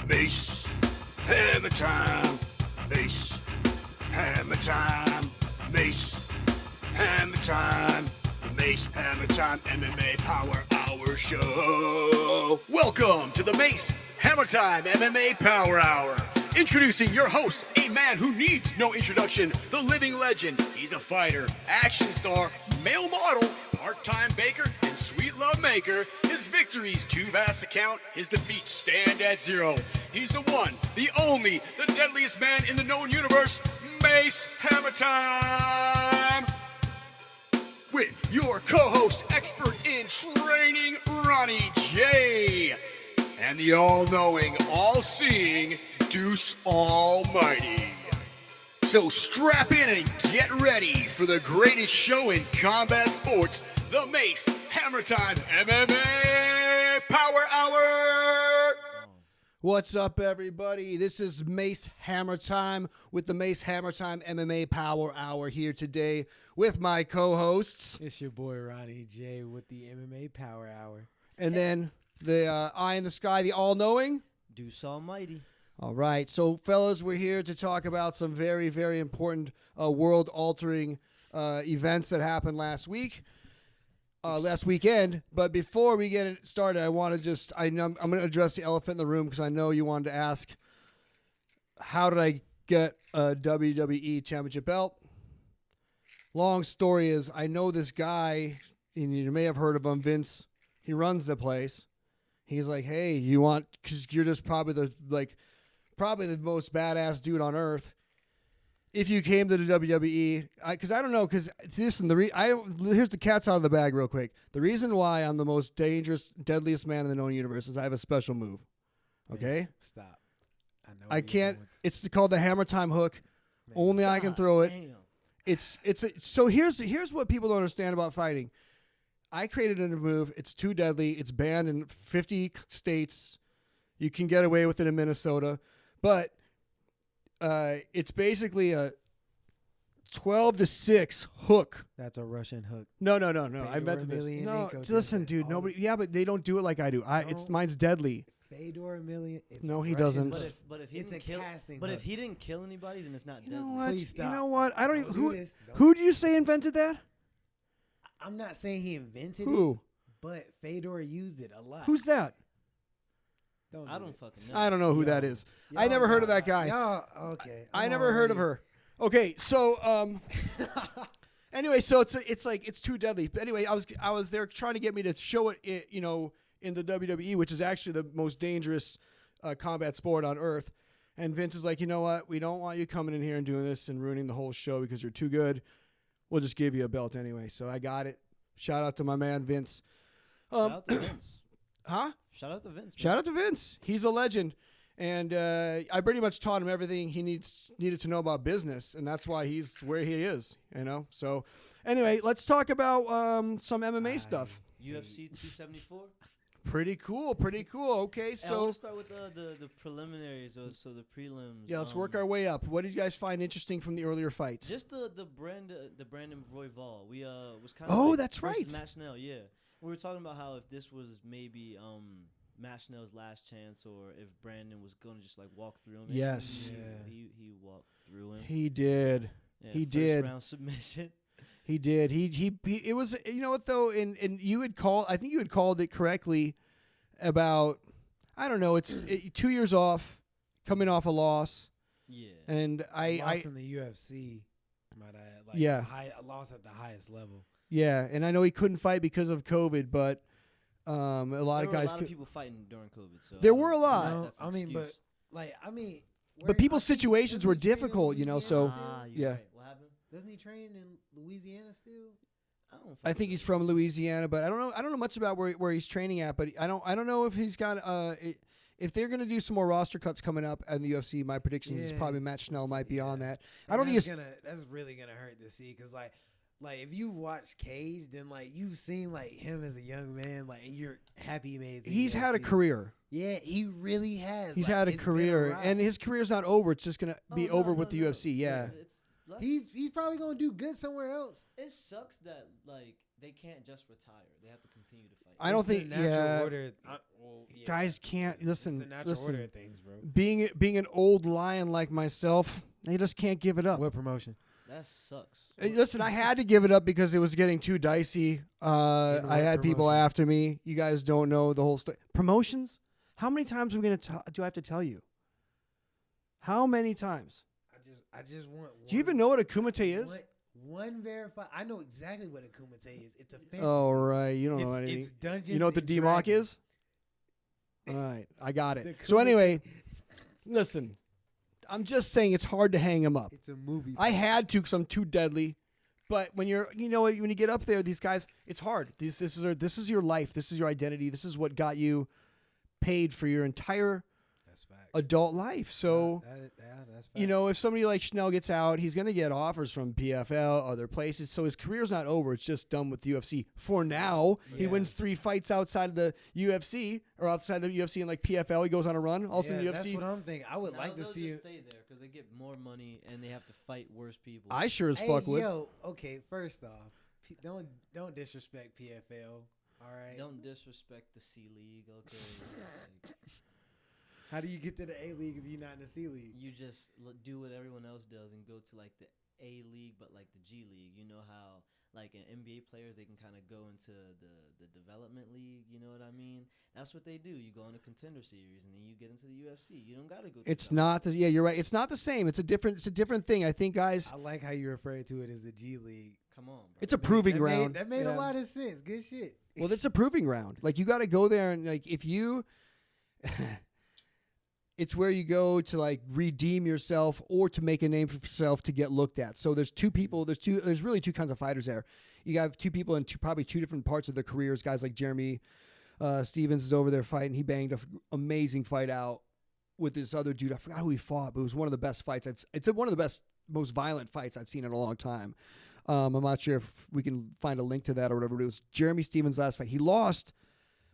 Mace Hammertime. Mace Hammertime. Mace Hammertime. The Mace Hammertime MMA Power Hour Show. Welcome to the Mace Hammertime MMA Power Hour. Introducing your host, a man who needs no introduction, the living legend. He's a fighter, action star, male model, part-time baker, and sweet love maker. His victories too vast to count, his defeats stand at zero. He's the one, the only, the deadliest man in the known universe, Mace Hammertime. With your co-host, expert in training, Ronnie J. And the all-knowing, all-seeing Deuce Almighty. So strap in and get ready for the greatest show in combat sports, the Mace Hammertime MMA Power Hour. What's up, everybody? This is Mace Hammertime with the Mace Hammertime MMA Power Hour here today with my co-hosts. It's your boy Ronnie J with the MMA Power Hour. And then the eye in the sky, the all-knowing Deuce Almighty. All right. So, fellas, we're here to talk about some very, very important world-altering events that happened last weekend. But before we get it started, I want to just, I'm going to address the elephant in the room because I know you wanted to ask, how did I get a WWE Championship belt? Long story is, I know this guy, and you may have heard of him, Vince. He runs the place. He's like, hey, you want, because you're just probably the most badass dude on earth. If you came to the WWE, because I don't know, because listen, here's the cat's out of the bag real quick. The reason why I'm the most dangerous, deadliest man in the known universe is I have a special move. Okay? Stop. I can't. It's called the Hammer Time Hook. Man, only I can throw it. Damn. So here's what people don't understand about fighting. I created a move. It's too deadly. It's banned in 50 states. You can get away with it in Minnesota. But it's basically a 12-6 hook. That's a Russian hook. No. I meant this. No, listen, dude. Nobody. Yeah, but they don't do it like I do. Mine's deadly. Fedor Emelian. No, he doesn't. But if he didn't kill anybody, then it's not deadly. What? Please stop. You know what? I don't even. Do Who do you say invented that? I'm not saying he invented Who? it, but Fedor used it a lot. Who's that? I don't fucking know. I don't know who that is. I never heard of that guy. Okay. I never heard of her. Okay, so anyway, so it's like it's too deadly. But anyway, I was there trying to get me to show it, in the WWE, which is actually the most dangerous combat sport on earth. And Vince is like, you know what? We don't want you coming in here and doing this and ruining the whole show because you're too good. We'll just give you a belt anyway. So I got it. Shout out to my man Vince. Shout out to Vince. Huh? Shout out to Vince. Shout out to Vince. He's a legend. And I pretty much taught him everything he needed to know about business, and that's why he's where he is, So anyway, let's talk about some MMA stuff. UFC 274. Pretty cool. Okay, I so want to start with the preliminaries, so the prelims. yeah, let's work our way up. What did you guys find interesting from the earlier fights? Just the Brandon Royval. We was kind of that's right. Matt Schnell, yeah. We were talking about how if this was maybe Matt Schnell's last chance, or if Brandon was gonna just like walk through him. Yes. He walked through him. He did. Yeah, he first did. round submission. He did. He it was, you know what though, and you had called, I think you had called it correctly about, I don't know, it's 2 years off, coming off a loss. Yeah. And lost in the UFC, might I add, yeah. A loss at the highest level. Yeah, and I know he couldn't fight because of COVID, but a lot of guys. There were a lot of people fighting during COVID. So there were a lot. No, I mean, but people's situations were difficult, so yeah. Right. What happened? Doesn't he train in Louisiana still? I think he's from Louisiana, but I don't know much about where he's training at. But I don't know if he's got if they're gonna do some more roster cuts coming up in the UFC. My prediction is probably Matt Schnell might be on that. And I don't think that's really gonna hurt to see, because like if you watch Cage, then you've seen him as a young man, and you're happy he made it. He's had a career. Yeah, he really has. He's had a career, and his career's not over. It's just gonna be over with the UFC. Yeah. He's probably gonna do good somewhere else. It sucks that they can't just retire. They have to continue to fight. I don't It's the think natural order. Yeah. guys can't It's listen. the natural Listen, order of things, bro. being an old lion like myself, they just can't give it up. What promotion? That sucks. Listen, I had to give it up because it was getting too dicey. I what had people promotion? after me. You guys don't know the whole story. Promotions? How many times are we do I have to tell you? How many times? I just want. Do you even know what a kumite is? One verified. I know exactly what a kumite is. It's a fantasy. Oh, right. You don't know It's anything. Dungeons. You know what the and DMOC Dragons. is? All right. I got The it. So kumite- anyway, listen. I'm just saying it's hard to hang them up. It's a movie. I had to because I'm too deadly. But when when you get up there, these guys, it's hard. This is your life. This is your identity. This is what got you paid for your entire That's facts. adult life. So, that's facts. if somebody like Schnell gets out, he's going to get offers from PFL, other places. So his career's not over. It's just done with the UFC. For now, he Yeah. wins 3 fights outside of the UFC or outside the UFC and like PFL. He goes on a run. Also in the That's UFC. what I'm thinking. I would like to they'll see just it. stay there because they get more money and they have to fight worse people. I sure as Hey, fuck would. yo, okay. First off, don't disrespect PFL. All right. Don't disrespect the C League, okay? Like, How do you get to the A League if you're not in the C League? you just do what everyone else does and go to like the A League, but like the G League. You know how like in NBA players they can kind of go into the development league. You know what I mean? That's what they do. You go on a contender series and then you get into the UFC. You don't gotta go. It's not the you're right. It's not the same. It's a different thing. I think guys, I like how you refer to it as the G League. Come on, bro. it's a proving that ground. That made Yeah. a lot of sense. Good shit. Well, it's a proving ground. Like you got to go there and like if you it's where you go to like redeem yourself or to make a name for yourself to get looked at. So there's two people, there's really two kinds of fighters there. You have two people in probably two different parts of their careers. Guys like Jeremy Stevens is over there fighting. He banged an amazing fight out with this other dude. I forgot who he fought, but it was one of the best fights. It's one of the best, most violent fights I've seen in a long time. I'm not sure if we can find a link to that or whatever. But it was Jeremy Stevens' last fight. He lost,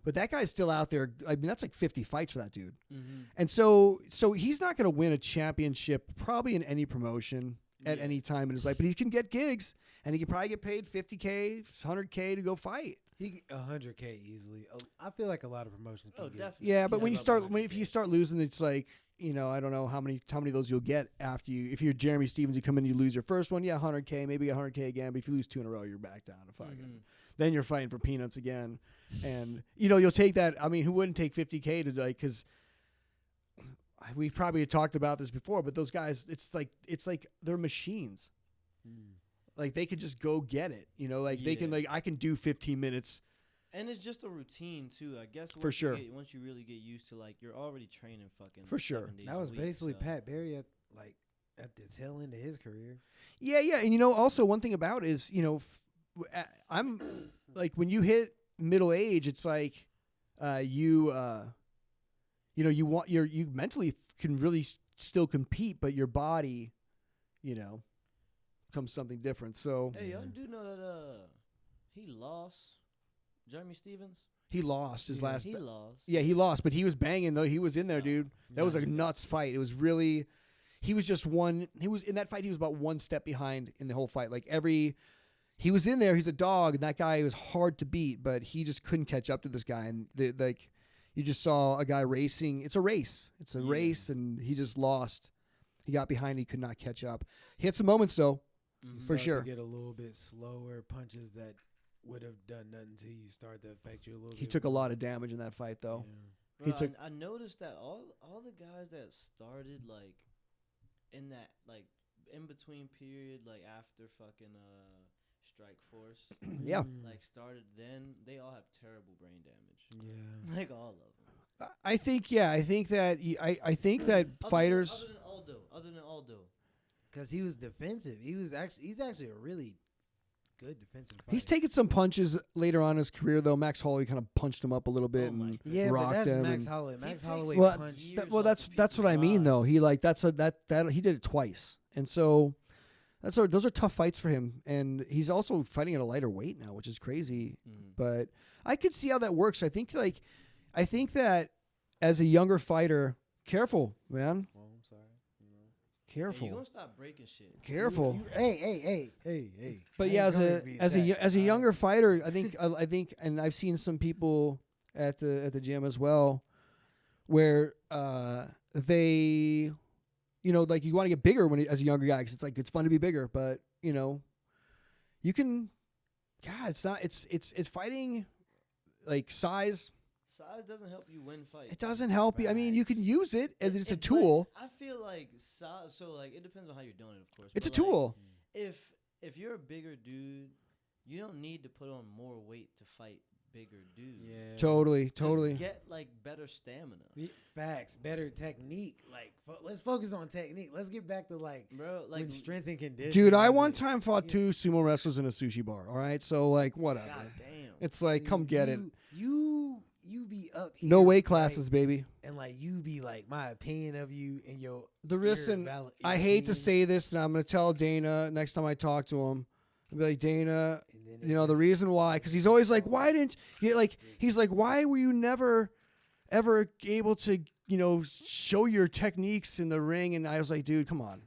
but that guy's still out there. I mean, that's like 50 fights for that dude. Mm-hmm. And so he's not going to win a championship probably in any promotion at any time in his life, but he can get gigs and he can probably get paid $50K, $100K to go fight. He 100K easily. I feel like a lot of promotions can Oh, get. definitely. Yeah, but Yeah, when you about start, 100K. if you start losing, it's like, I don't know how many of those you'll get after you. If you're Jeremy Stevens, you come in, you lose your first one, 100K, maybe 100K again. But if you lose 2 in a row, you're back down to fucking. Mhm. Then you're fighting for peanuts again, and you'll take that. I mean, who wouldn't take 50K to like? Because we probably talked about this before, but those guys, it's like they're machines. Like they could just go get it. They can Yeah. I can do 15 minutes. And it's just a routine too, I guess. For sure. Once you really get used to like you're already training fucking. For sure. 7 days That a was week, basically so. Pat Barry at the tail end of his career. Yeah, and also one thing about is, I'm like when you hit middle age, it's like you mentally can really still compete, but your body, becomes something different. So Hey, y'all do know that he lost Jeremy Stevens. he lost his last. He lost. Yeah, he lost, but he was banging though. He was in there, dude. That was a nuts fight. It was really. He was just one. He was in that fight. He was about one step behind in the whole fight. Like he was in there. He's a dog, and that guy was hard to beat, but he just couldn't catch up to this guy. And you just saw a guy racing. It's a race. It's a race, and he just lost. He got behind. He could not catch up. He had some moments though, for Start sure. To get a little bit slower punches that would have done nothing to you start to affect you a little bit. He took a lot of damage in that fight though. Bro, He took. I noticed that all the guys that started like in that like in between period like after fucking Strike Force Yeah. like started then they all have terrible brain damage. Yeah. Like all of them. I think that I think that fighters. Other than Aldo. Because he was defensive. He's actually a really good defensive fighter. He's taken some punches later on in his career, though. Max Holloway kind of punched him up a little bit Oh my and yeah, but rocked that's him. Max and- Holloway. Max takes Holloway Well, punched. years that's off what I mean, though. He like that he did it twice, and so those are tough fights for him. And he's also fighting at a lighter weight now, which is crazy. Mhm. But I could see how that works. I think that as a younger fighter, careful, man. Oh, I'm sorry. Careful. Hey, you gonna stop breaking shit. Careful. Hey. But I yeah, ain't coming to be attacked. as a younger fighter, I think and I've seen some people at the gym as well, where they, like you want to get bigger as a younger guy because it's like it's fun to be bigger, but you can, God, it's fighting, like size. Size doesn't help you win fights. It doesn't help you. I mean, you can use it as it's a tool. I feel like size. So like it depends on how you're doing it, of course. It's a but, like, tool. If you're a bigger dude, you don't need to put on more weight to fight bigger dudes. Yeah. Totally. Just get like better stamina. Facts, better technique. Like, let's focus on technique. Let's get back to Bro, like when strength and conditioning. Dude, I was one it. time fought 2 sumo wrestlers in a sushi bar. All right, so like whatever. God damn. It's like, See, come get it. You be up here. No weight like, classes, baby. and like you be like my opinion of you and your Listen, your I hate to opinion, say this, and I'm going to tell Dana next time I talk to him. I'll be like, Dana, and then it the just- reason why, because he's always like, why didn't you, like, he's like, why were you never ever able to, show your techniques in the ring? And I was like, dude, come on.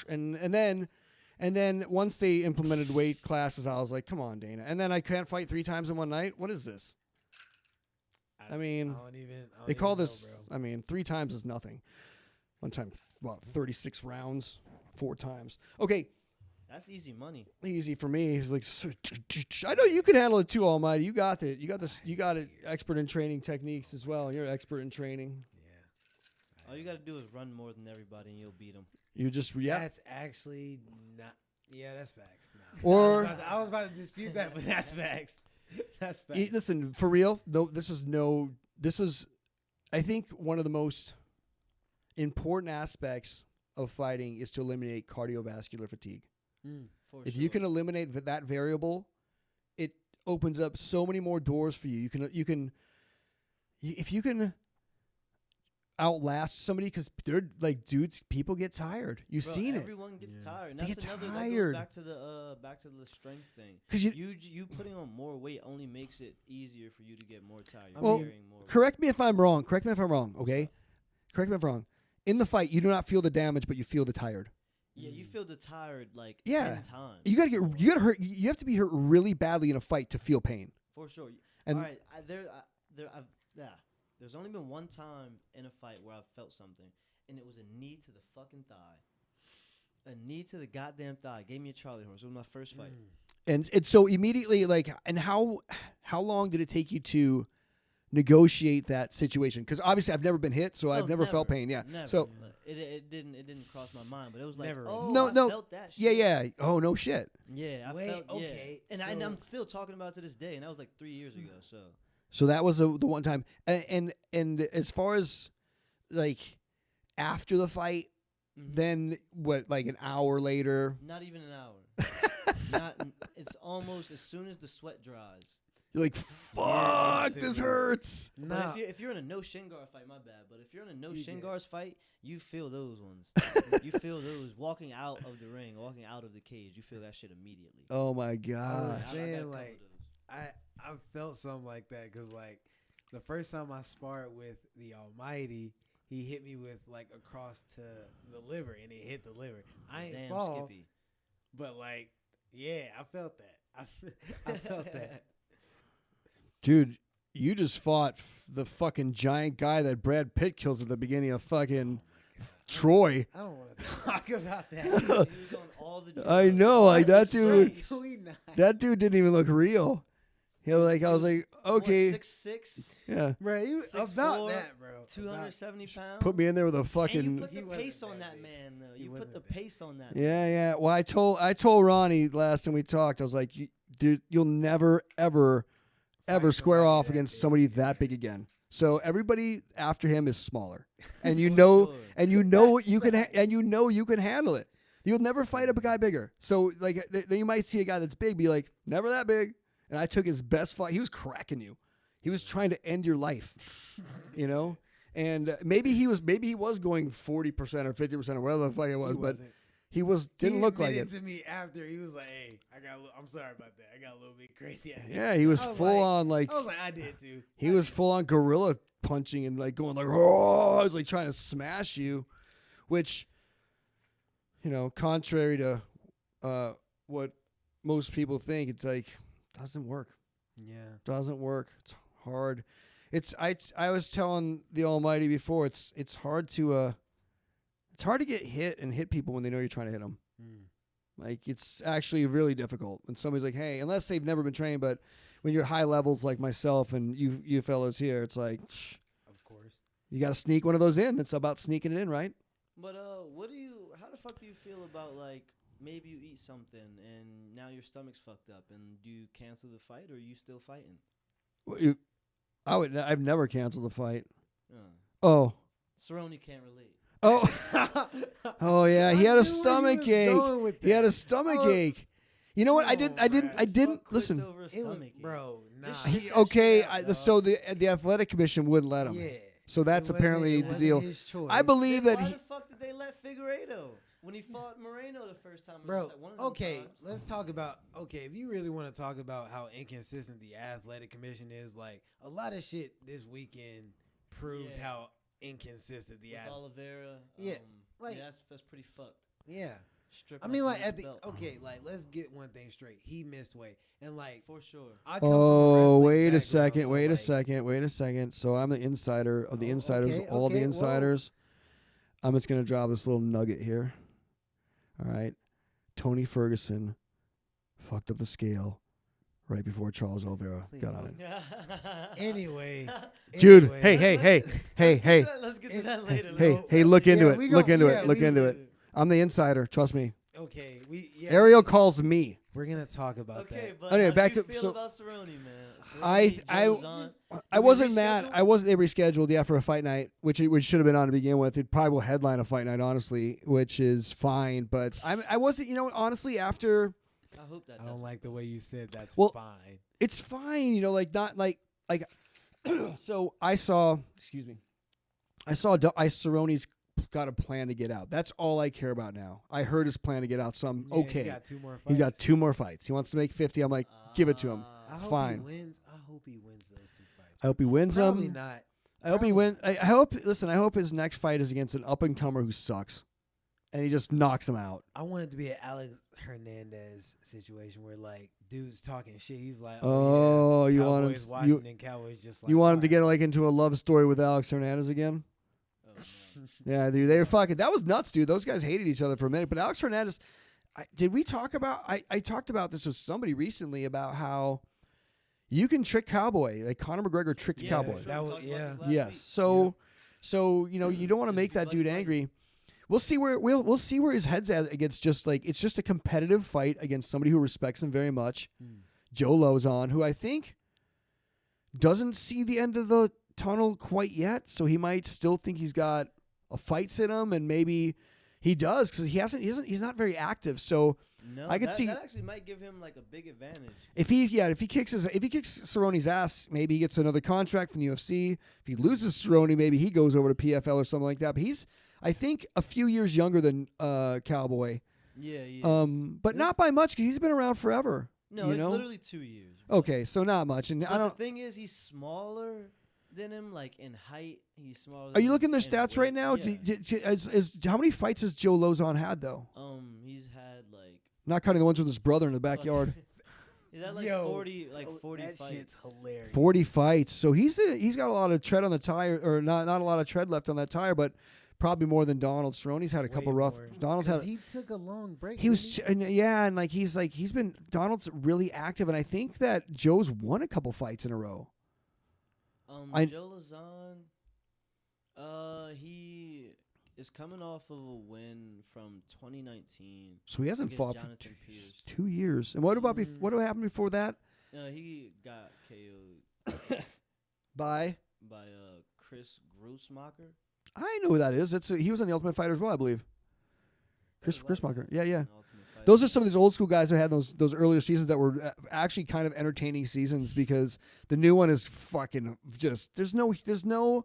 And then once they implemented weight classes, I was like, come on, Dana. And then I can't fight 3 times in one night. What is this? I mean, I don't even they call know, this, bro. I mean, 3 times is nothing. One time, 36 rounds, 4 times. Okay, That's easy money. easy for me. He's like, I know you can handle it too, Almighty. You got it. You got this. You got it. Expert in training techniques as well. You're an expert in training. All you gotta do is run more than everybody, and you'll beat them. You just yeah. That's actually not. Yeah, that's facts. No. Or I was about to dispute that, but that's facts. That's facts. Listen, for real. No, this is. I think one of the most important aspects of fighting is to eliminate cardiovascular fatigue. For If sure. you can eliminate that variable, it opens up so many more doors for you. If you can outlast somebody, because they're like, dudes, people get tired. You've Bro, seen it. everyone gets Yeah. tired. And They that's get another tired. That goes back to the strength thing. Because You putting on more weight only makes it easier for you to get more tired. You're Well, carrying more weight. correct me if I'm wrong. Okay, correct me if I'm wrong. In the fight, you do not feel the damage, but you feel the tired. Yeah, you feel the tired like Yeah. 10 times. You gotta hurt. You have to be hurt really badly in a fight to feel pain. For sure. And- All right, there's only been one time in a fight where I felt something, and it was a knee to the fucking thigh. A knee to the goddamn thigh. Gave me a Charlie horse. It was my first fight. And so immediately, like, and how long did it take you to negotiate that situation? Because obviously, I've never been hit, so I've never felt pain. Yeah. Never. So But it didn't cross my mind, but it was like, Never. oh, No, I no. felt that shit. yeah. Oh no shit. Yeah, I Wait, felt okay, yeah. so- I'm still talking about it to this day, and that was like 3 years ago. So So that was the one time. And as far as like after the fight, mhm. then what? Like an hour later, Not even an hour. It's almost as soon as the sweat dries. you're like, fuck, this hurts. But if you're in a no shin guard fight, my bad. But if you're in a no shin guards fight, you feel those ones. You feel those walking out of the ring, walking out of the cage. You feel that shit immediately. Oh my I god. was I got a saying, couple like, of those. I felt something like that because like the first time I sparred with the Almighty, he hit me with like across to the liver, and it hit the liver. I ain't Damn, fall, Skippy. but like, yeah, I felt that. I felt that. Dude, you just fought the fucking giant guy that Brad Pitt kills at the beginning of fucking Troy. I don't want to talk about that. He was on all the I drugs. know, like that dude. Straight. Can we not? That dude didn't even look real. I was like, okay, 6'6", yeah. Bro, you 6'4", about that, bro. 270 pounds. Put me in there with a And you fucking put He the wasn't pace on that that big. man, though. He You put wasn't the that big. pace on that. yeah. Well, I told Ronnie last time we talked, I was like, dude, you'll never ever square somebody off that against big. somebody that big again. So everybody after him is smaller, and you For know, sure. and you know That's you can, facts. and you know you can handle it. You'll never fight up a guy bigger. So like, then you might see a guy that's big, be like, never that big. And I took his best fight. He was cracking you. He was trying to end your life, And maybe he was going 40% or 50% or whatever the fuck it was, but he didn't look like it. to me after he was like, "Hey, I'm sorry about that. I got a little bit crazy." Yeah, he was I was full like- on like I was like, I did too. he was full on gorilla punching and like going like, oh, I was like trying to smash you, which contrary to what most people think, it's like doesn't work. Yeah. Doesn't work. It's hard. I was telling the Almighty before. It's hard to get hit and hit people when they know you're trying to hit them. Like it's actually really difficult when somebody's like, hey, unless they've never been trained, but when you're high levels like myself and you fellows here, it's like, of course, you got to sneak one of those in. It's about sneaking it in, right? But how the fuck do you feel about like maybe you eat something and now your stomach's fucked up and do you cancel the fight or are you still fighting? I've never canceled a fight. Uh, Oh. Cerrone can't relate. Oh. Oh yeah, he had a knew where stomach he was ache. going with He had a that. stomach Oh. ache. You know what? I Fuck didn't quits listen. over a It was, stomach ache. bro. Nah. Just shit that Okay, shit out, dog. so the athletic commission wouldn't let him. Yeah. So that's It wasn't- apparently it the wasn't deal. his choice. I believe Then that why he. the fuck did they let Figueiredo when he fought Moreno the first time? It was Bro, just like one of them okay, times. let's talk about if you really want to talk about how inconsistent the athletic commission is, like a lot of shit this weekend proved Yeah. how inconsistent the With athletic. Oliveira. Yeah, like- yeah, that's pretty fucked. Yeah. Strip I mean, like him at the belt. like let's get one thing straight. He missed weight, and like For sure. I come from a Oh, wrestling wait a background, second. so, Wait a like, second. Wait a second. So I'm the insider of the insiders. okay, All the okay, whoa. insiders. I'm just gonna drop this little nugget here. All right. Tony Ferguson fucked up the scale right before Charles Oliveira got on it. Anyway, Dude, anyway. hey. Let's get to that later. Hey, man. hey, look into Yeah, it. we Look gon- into yeah, it. Look we- into it. I'm the insider. Trust me. Okay, Ariel calls me. we're gonna talk about Okay, that. but Anyway, how back do you to- feel so- about Cerrone, man? I Joe's on. I Did we wasn't mad. reschedule? I wasn't. They rescheduled, yeah, for a fight night, which should have been on to begin with. It probably will headline a fight night, honestly, which is fine. But I wasn't. You know, honestly, after I hope that. I don't like the way you said that's Well- fine. it's fine. You know, like not like. So I saw. Excuse me. I saw. Cerrone's got a plan to get out. That's all I care about now. I heard his plan to get out, so I'm Yeah, okay. He got 2 more fights. He's got 2 more fights. He wants to make 50. I'm like, give it to him. I hope fine. He wins. I hope he wins those 2 fights. I hope he wins Probably them. not. I hope he Probably wins. I hope. Listen, I hope his next fight is against an up and comer who sucks, and he just knocks him out. I want it to be an Alex Hernandez situation where like dude's talking shit. He's like, Oh, yeah, you want Cowboys, him? Washington Cowboys just like You want him to get alright. like into a love story with Alex Hernandez again? Oh, man. Yeah, dude, they were fucking. That was nuts, dude. Those guys hated each other for a minute. But Alex Hernandez, did we talk about? I talked about this with somebody recently about how you can trick Cowboy, like Conor McGregor tricked Yeah, Cowboy. for sure. That We was- talked about yeah. this last Yes. week. So you know you don't want to Just make be that like dude fighting. angry. We'll see where we'll see where his head's at against it's just a competitive fight against somebody who respects him very much. Joe Lozon, who I think doesn't see the end of the tunnel quite yet, so he might still think he's got a fight in him, and maybe he does because he's not very active. So No, I could that, see- that actually might give him like a big advantage. if he kicks Cerrone's ass, maybe he gets another contract from the UFC. If he loses Cerrone, maybe he goes over to PFL or something like that. But he's, I think, a few years younger than Cowboy. Yeah. But not by much because he's been around forever. No, you it's know? literally 2 years. bro. Okay, so not much. And I But don't. the thing is, he's smaller than him, like in height. He's smaller. Are than you him looking at their in stats right weight. now? Yeah. Is how many fights has Joe Lozon had though? He's had like Not counting the ones with his brother in the backyard. He's had like Yo, 40 that fights. shit's hilarious. 40 fights. So he's got a lot of tread on the tire, or not a lot of tread left on that tire, but probably more than Donald. Cerrone's had a couple Way rough. more. Donald's 'Cause had. he took a long break. He was, didn't and he's been. Donald's really active, and I think that Joe's won a couple fights in a row. I- Joe Lazan, he is coming off of a win from 2019. So he hasn't against fought for Jonathan Pierce. 2 years. And what about what happened before that? He got KO'd By by Chris Grussmacher. I know who that is. He was on the Ultimate Fighter as well, I believe. Chris That was Grussmacher. like Yeah, yeah. an Ultimate Fighter. Those are some of these old school guys who had those earlier seasons that were actually kind of entertaining seasons because the new one is fucking just there's no.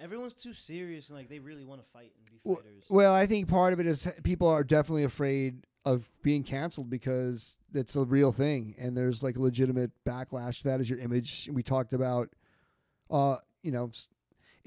Everyone's too serious and like they really want to fight and be Well, fighters. well, I think part of it is people are definitely afraid of being canceled because it's a real thing and there's like a legitimate backlash to that as your image. We talked about,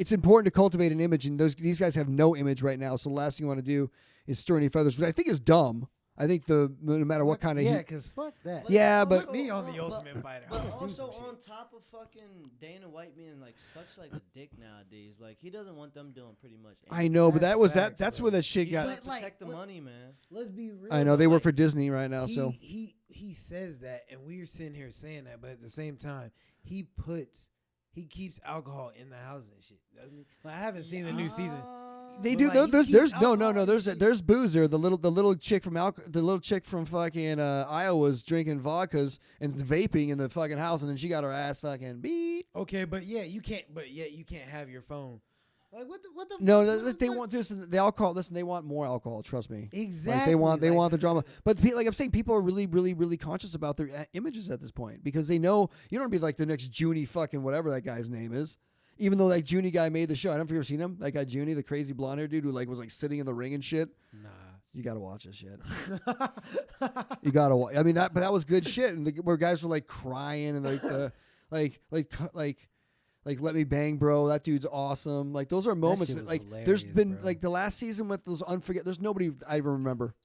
it's important to cultivate an image, and these guys have no image right now. So the last thing you want to do is stir any feathers, which I think is dumb. I think no matter what kind of yeah, because fuck that. Yeah, but- Put me on the Ultimate Fighter. But I wanna do also some on shit. top of fucking Dana White being like such like a dick nowadays, like he doesn't want them doing pretty much. I know, but That's that was facts, that's bro. where that shit He's got. trying to But, like, protect the what- money, man. Let's be real. I know they though, work like, for Disney right now, he, so he says that, and we're sitting here saying that, but at the same time, he keeps alcohol in the house and shit, doesn't he? Like, I haven't seen the new season. they But, do. like, No, he there's keeps no alcohol and shit. there's Boozer, the little chick from the little chick from fucking Iowa's drinking vodkas and vaping in the fucking house, and then she got her ass fucking beat. Okay, but yeah, you can't. But yet you can't have your phone. Like what the? No, fuck? they want this. The alcohol. Listen, they want more alcohol. Trust me. Exactly. Like they like, want the drama. But like I'm saying, people are really conscious about their images at this point because they know you don't want to be like the next Junie fucking whatever that guy's name is. Even though that Junie guy made the show, I don't know if you've ever seen him. That guy Junie, the crazy blonde hair dude who like was like sitting in the ring and shit. Nah. You gotta watch this shit. You gotta. I mean but that was good shit, and where guys were like crying and like let me bang, bro. That dude's awesome. Like those are moments shit that was like hilarious, there's been bro. like the last season with those There's nobody I even remember.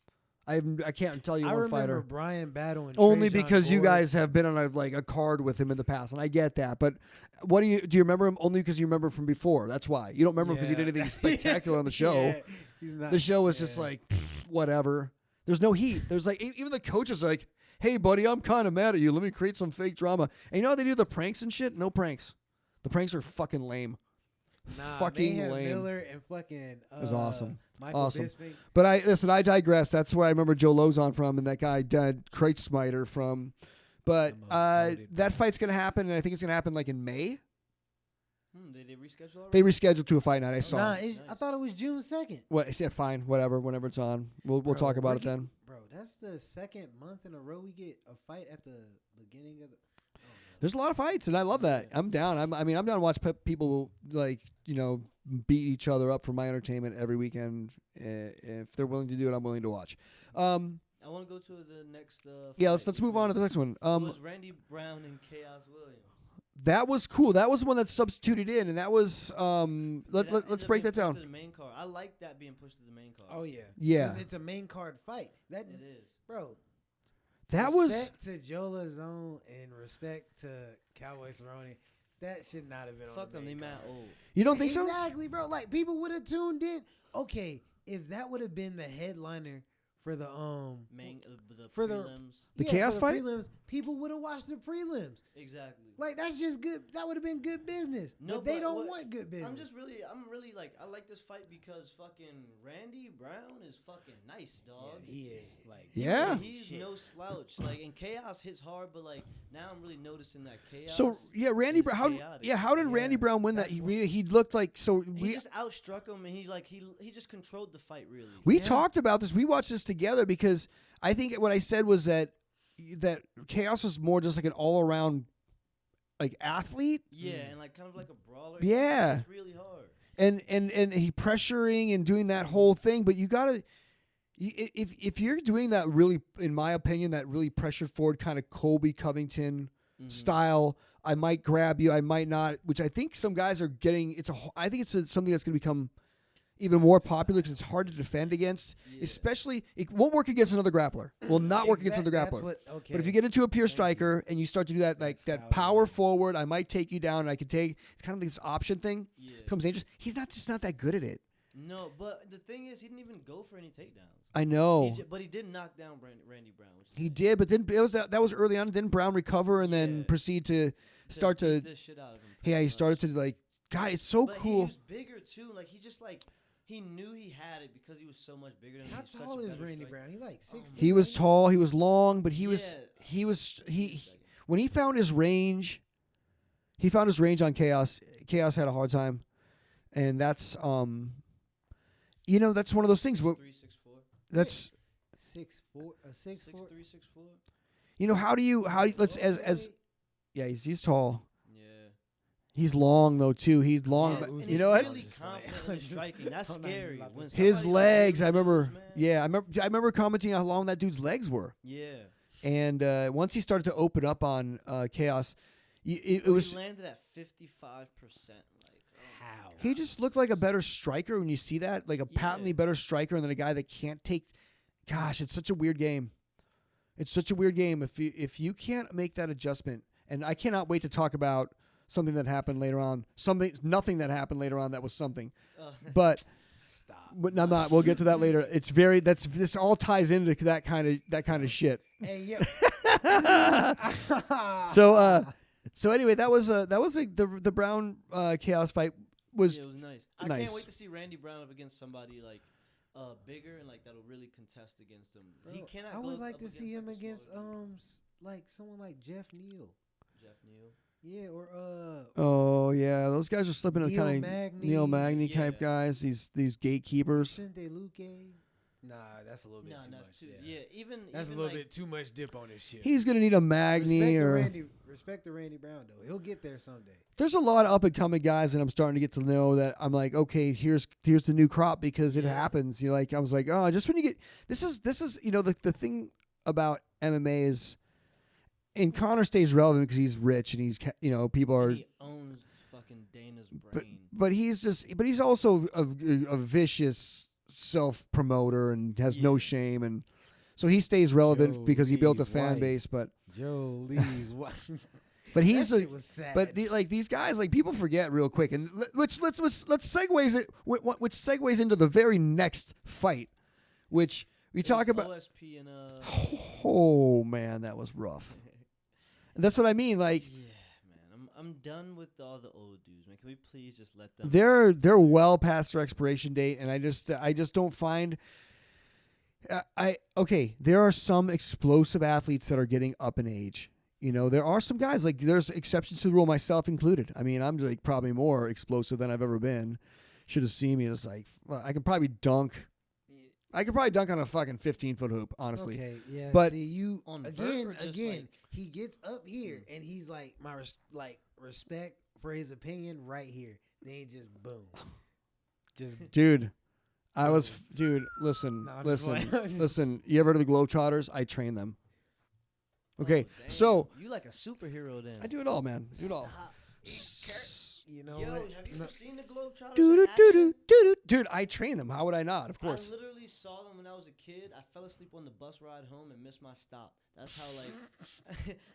I can't tell you I one remember fighter. Brian battling Only Trajan because you Gore. guys have been on a card with him in the past, and I get that. But what do you remember him? Only because you remember from before. That's why you don't remember because he did anything spectacular on the show. Yeah, he's not, The show was yeah. just like whatever. There's no heat. There's like even the coaches are like, hey buddy, I'm kind of mad at you. Let me create some fake drama. And you know how they do the pranks and shit? No pranks. The pranks are fucking lame. Fucking Mayhem lame. Miller and fucking was awesome. Michael Awesome. Bisping. But I digress. That's where I remember Joe Lozon from, and that guy Kreitzmiter from. But that fight's gonna happen, and I think it's gonna happen like in May. Did they reschedule already? They rescheduled to a fight night. I saw. Nah, it. I thought it was June 2nd. What? Yeah, fine. Whatever. Whenever it's on, we'll Bro, talk about we're it then. Bro, that's the second month in a row we get a fight at the beginning of the. There's a lot of fights, and I love that. I'm down. I'm down to watch people like beat each other up for my entertainment every weekend. If they're willing to do it, I'm willing to watch. I want to go to the next. Yeah, fight. let's move on to the next one. It was Randy Brown and Chaos Williams. That was cool. That was the one that substituted in, and that was let's ended break up that being down. pushed to the main card. I like that being pushed to the main card. Oh yeah. Yeah. 'Cause it's a main card fight. That It is. bro. That was respect to Joe Lazone and respect to Cowboy Cerrone. That should not have been Fuck on the them. They main mad card. old. you don't think so? Exactly, bro. Like people would have tuned in. Okay, if that would have been the headliner for the The For the- prelims. The yeah, chaos for fight? prelims, people would have watched the prelims. Exactly. Like that's just good. That would have been good business. No, but they but don't what- want good business. I'm really like, I like this fight because fucking Randy Brown is fucking nice, dog. Yeah, he is like Yeah. He's no slouch. Like, and Chaos hits hard, but like now I'm really noticing that Chaos. So yeah, Randy is Brown. chaotic. How did Randy Yeah, Brown win that? that's He why. he looked like so. He just outstruck him, and he just controlled the fight really. We Yeah. talked about this. We watched this together because I think what I said was that Chaos was more just like an all around like athlete. Yeah, and like kind of like a brawler. Yeah. It's really hard. And he pressuring and doing that whole thing, but you gotta if you're doing that really, in my opinion, that really pressure forward kind of Colby Covington style. I might grab you, I might not, which I think some guys are getting. I think it's something that's going to become even more popular because it's hard to defend against. Yeah. Especially, it won't work against another grappler. Will not work against another That's grappler. okay. But if you get into a pure Thank you. striker and you start to do that, like That's how that it power is. forward, I might take you down. And I could take. It's kind of like this option thing. Yeah. Becomes dangerous. He's not that good at it. No, but the thing is, he didn't even go for any takedowns. I know. But he did knock down Randy Brown. Which is He nice. did, but then it was that was early on. Didn't Brown recover and then Yeah. proceed to start beat to? the shit out of him. Yeah, pretty he much. started to like. God, it's so But cool. he was bigger too. Like he just like he knew he had it because he was so much bigger than. How he's such tall a is better Randy striker. Brown? He like 6. He was tall. He was long, but he was Yeah. he when he found his range. He found his range on Chaos. Chaos had a hard time, and that's that's one of those things. Where 3'6'4", that's 6'4", a 6'4". 6'3", 6'4". how do you let's as yeah he's tall. Yeah. He's long though too. He's long, Yeah, but and you he's know what? really confident in the striking. That's I'm not even scary. about to When say His somebody legs. really I remember. moves, man. Yeah, I remember commenting on how long that dude's legs were. Yeah. And once he started to open up on Chaos, it Bro, was he landed at 55%. Like, oh How? He just looked like a better striker when you see that, like a patently better striker than a guy that can't take. Gosh, it's such a weird game. It's such a weird game if you can't make that adjustment. And I cannot wait to talk about something that happened later on. Nothing that happened later on that was something. But Stop. but I'm not. We'll get to that later. It's very. This all ties into that kind of shit. Hey, yo. So anyway, that was like the Brown Chaos fight was. Yeah, it was nice. I nice. can't wait to see Randy Brown up against somebody like bigger and like that'll really contest against him. Bro, He cannot. I go would like up to see him like a against smaller dude. like someone like Jeff Neal. Jeff Neal. Yeah, or Oh yeah, those guys are slipping into Neil kind of Magny. Neil Magny Yeah. type guys. These gatekeepers. Vicente Luque. Nah, that's a little bit No, too that's much. too. Yeah. Yeah, even That's a even little like, bit too much dip on this shit. He's gonna need a Magny or. Respect the Randy Brown though. He'll get there someday. There's a lot of up and coming guys that I'm starting to get to know that I'm like, okay, here's the new crop because it happens. You like, I was like, oh, just when you get this is the thing about MMA is, and Connor stays relevant because he's rich and he's people are. He owns fucking Dana's brain. But he's also a vicious self promoter and has no shame, and so he stays relevant Joe because he built a Lee's fan wife. base. But Joe Lee's wife. but he's That shit was sad. like these guys, like people forget real quick, and let's segues into the very next fight, which we talk about. OSP and Oh man, that was rough. And that's what I mean. Like yeah, man, I'm done with all the old dudes, man. Can we please just let them? they're well past their expiration date, and I just don't find. There are some explosive athletes that are getting up in age. There are some guys, like there's exceptions to the rule, myself included. I mean, I'm like probably more explosive than I've ever been. Should have seen me. It's like, well, I could probably dunk on a fucking 15-foot hoop, honestly. Okay, yeah. But- see, you On vert again, or just, like- he gets up here and he's like respect for his opinion right here. Then just boom, just Dude, listen, No, I'm just playing. listen. You ever heard of the Globetrotters? I train them. Okay, Oh, damn. so you like a superhero then? I do it all, man. Do it all. you know Yo, what? have you No. ever seen the Globetrotters? Doo in doo doo action? doo doo. Dude, I train them. How would I not? Of course. I literally saw them when I was a kid. I fell asleep on the bus ride home and missed my stop. That's how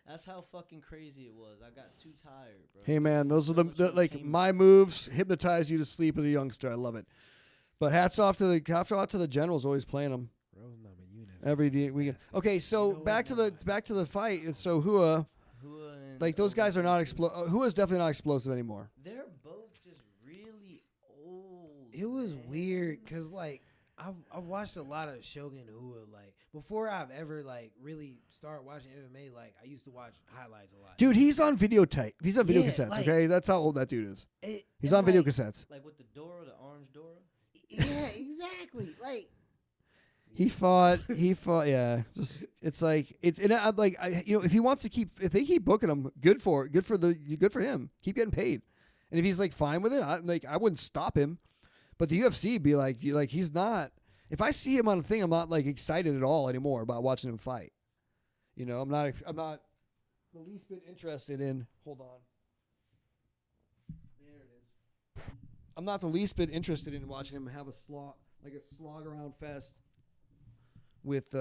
that's how fucking crazy it was. I got too tired, bro. Hey man, those are So much the like entertainment. my moves hypnotize you to sleep as a youngster. I love it. But hats off to the generals always playing them Rose Namajunas. every day weekend. Okay, so You know back to what? the fight. So Hua, Hua and like those guys are not Obi. Hua's definitely not explosive anymore. They're both just really old. It was man. weird because like I watched a lot of Shogun Hua like before I've ever like really started watching MMA. Like I used to watch highlights a lot. Dude, he's on videotape. He's on video Yeah, cassettes. like- Okay, that's how old that dude is. He's and, on video like, cassettes. Like with the Dora, the orange Dora. Yeah, exactly. Like He fought. Yeah, just it's like it's and I, like I, if he wants to if they keep booking him, good for him. Keep getting paid, and if he's like fine with it, I wouldn't stop him. But the UFC be like he's not. If I see him on a thing, I'm not like excited at all anymore about watching him fight. I'm not the least bit interested in. Hold on. There it is. I'm not the least bit interested in watching him have a slog around fest with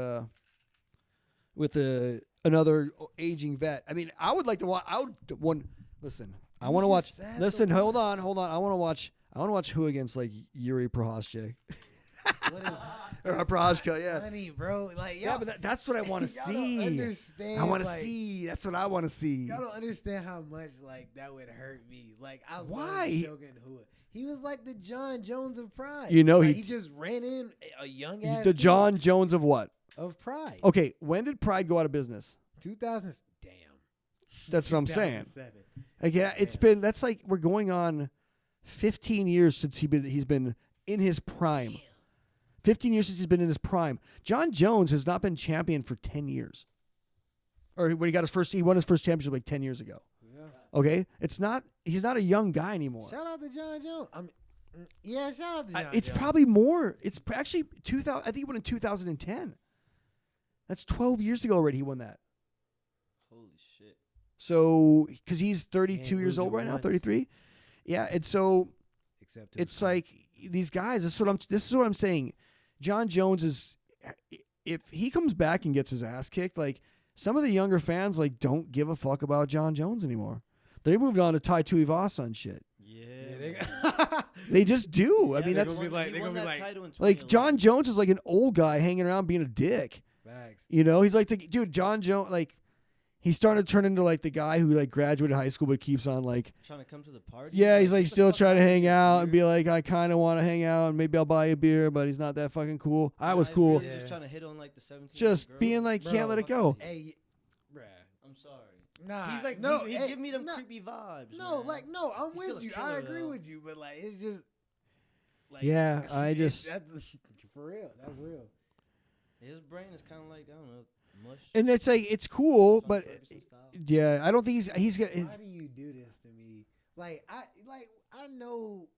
another aging vet. I mean, I would like to watch. Listen. I want to watch. just sad Listen, to hold on. I want to watch who against like Yuri Prohaska what is or Prohaska. Yeah, funny, bro? Like yeah, y'all, but that's what I want to y'all see. don't understand. I want to like, see. That's what I want to see. Y'all don't understand how much like that would hurt me. Like I Why? love Shogun Hua. He was like the John Jones of Pride. Like, he just ran in a young ass The kid John Jones of what? of Pride. Okay, when did Pride go out of business? 2000. Damn. That's what I'm saying. 2007. Like, yeah, it's been that's like we're going on 15 years since he's been in his prime. 15 years since he's been in his prime. John Jones has not been champion for 10 years. Or when he won his first championship like 10 years ago. Yeah. Okay? He's not a young guy anymore. Shout out to John Jones. Yeah, shout out to John It's Jones. probably more. It's actually 2000. I think he won in 2010. That's 12 years ago already he won that. Holy shit. So, because he's 32 Ain't years old losing right now, once. 33. Yeah, and so Except to it's his like these guys. This is what I'm saying. John Jones is, if he comes back and gets his ass kicked, like some of the younger fans like don't give a fuck about John Jones anymore. They moved on to Tai Tuivasa and shit. Yeah, They just do. I Yeah, mean, they're that's gonna be like- they're he won gonna be that like- title in like 2011. John Jones is like an old guy hanging around being a dick. facts. You know, he's like the dude. John Jones, like he's starting to turn into like the guy who like graduated high school but keeps on like. Trying to come to the party. Yeah, he's like get the still fuck trying to outta hang here, out and dude. be like, I kind of want to hang out and maybe I'll buy you a beer, but he's not that fucking cool. I Nah, was he's cool. really Yeah. Just trying to hit on like the 17. Just being like, Bro, can't let it go. Hey, bruh. I'm sorry. Nah, He's like, no, he hey, give me them nah, creepy vibes. No, man. like, no, I'm He's still with a you. I killer, agree though. with you, but like, it's just, like, Yeah, I just- that's for real. That's real. His brain is kind of like I don't know, mush. And it's like it's cool, Sean but Ferguson style. yeah, I don't think he's got. Why do you do this to me? I know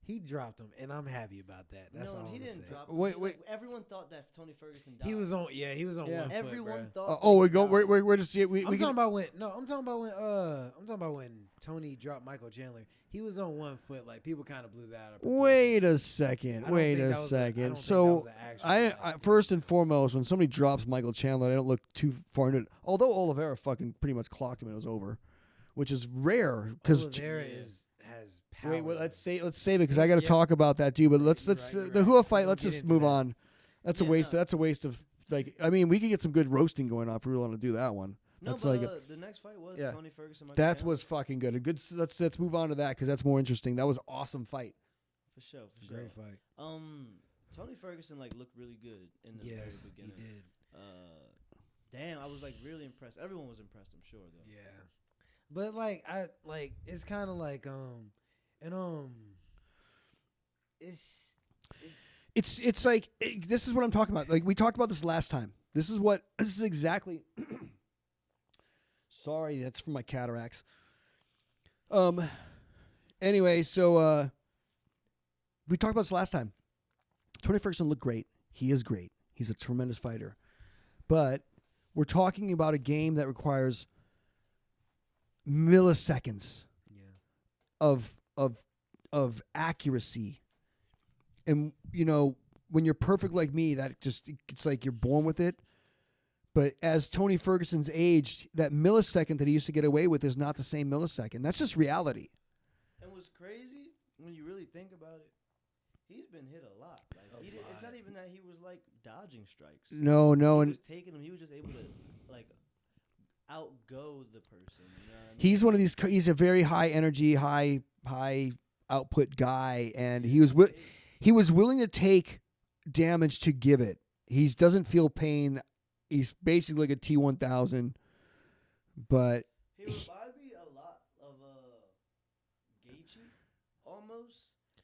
he dropped him, and I'm happy about that. That's no, all he I'm didn't saying. drop. Wait, Him. wait. Like, everyone thought that Tony Ferguson died. He was on. Yeah, he was on Yeah. one foot, Everyone bruh. thought. Oh, that we're he going. died. We're just we I'm we talking can, about when. No, I'm talking about when Tony dropped Michael Chandler. He was on one foot. Like people kind of blew that out of proportion. wait a I second. don't Wait think a that was I second. don't think that So was an actual I fight. first and foremost, when somebody drops Michael Chandler, I don't look too far into it. Although Oliveira fucking pretty much clocked him and it was over, which is rare because. Oliveira Yeah. has power. Wait, well, though. let's save it because I got to Yeah. talk about that too. But let's You're the right. Hua fight. We'll Let's get just into move that. on. That's a Yeah, waste. no. That's a waste of like. I mean, we could get some good roasting going on if we want to do that one. No, That's but like the next fight was yeah. Tony Ferguson. Michael That Chandler. was fucking good. A good. Let's move on to that because that's more interesting. That was an awesome fight. for sure. For sure. Great fight. Tony Ferguson like looked really good in the very Yes, he beginning. did. Damn, I was like really impressed. Everyone was impressed, I'm sure though. Yeah, but like it's kind of like It's like this is what I'm talking about. Like we talked about this last time. This is exactly. Sorry, that's from my cataracts. Anyway, so we talked about this last time. Tony Ferguson looked great. He is great. He's a tremendous fighter. But we're talking about a game that requires milliseconds yeah. of accuracy. And you know, when you're perfect like me, that just it's like you're born with it. But as Tony Ferguson's aged, that millisecond that he used to get away with is not the same millisecond. That's just reality. And what's crazy when you really think about it, he's been hit a lot. Like it's not even that he was like dodging strikes. No, He and was taking them. He was just able to like outgo the person. You know what I mean? he's one of these. He's a very high energy, high output guy, and he was willing to take damage to give it. He doesn't feel pain. He's basically like a T-1000, but He reminds me a lot of Gaethje, almost.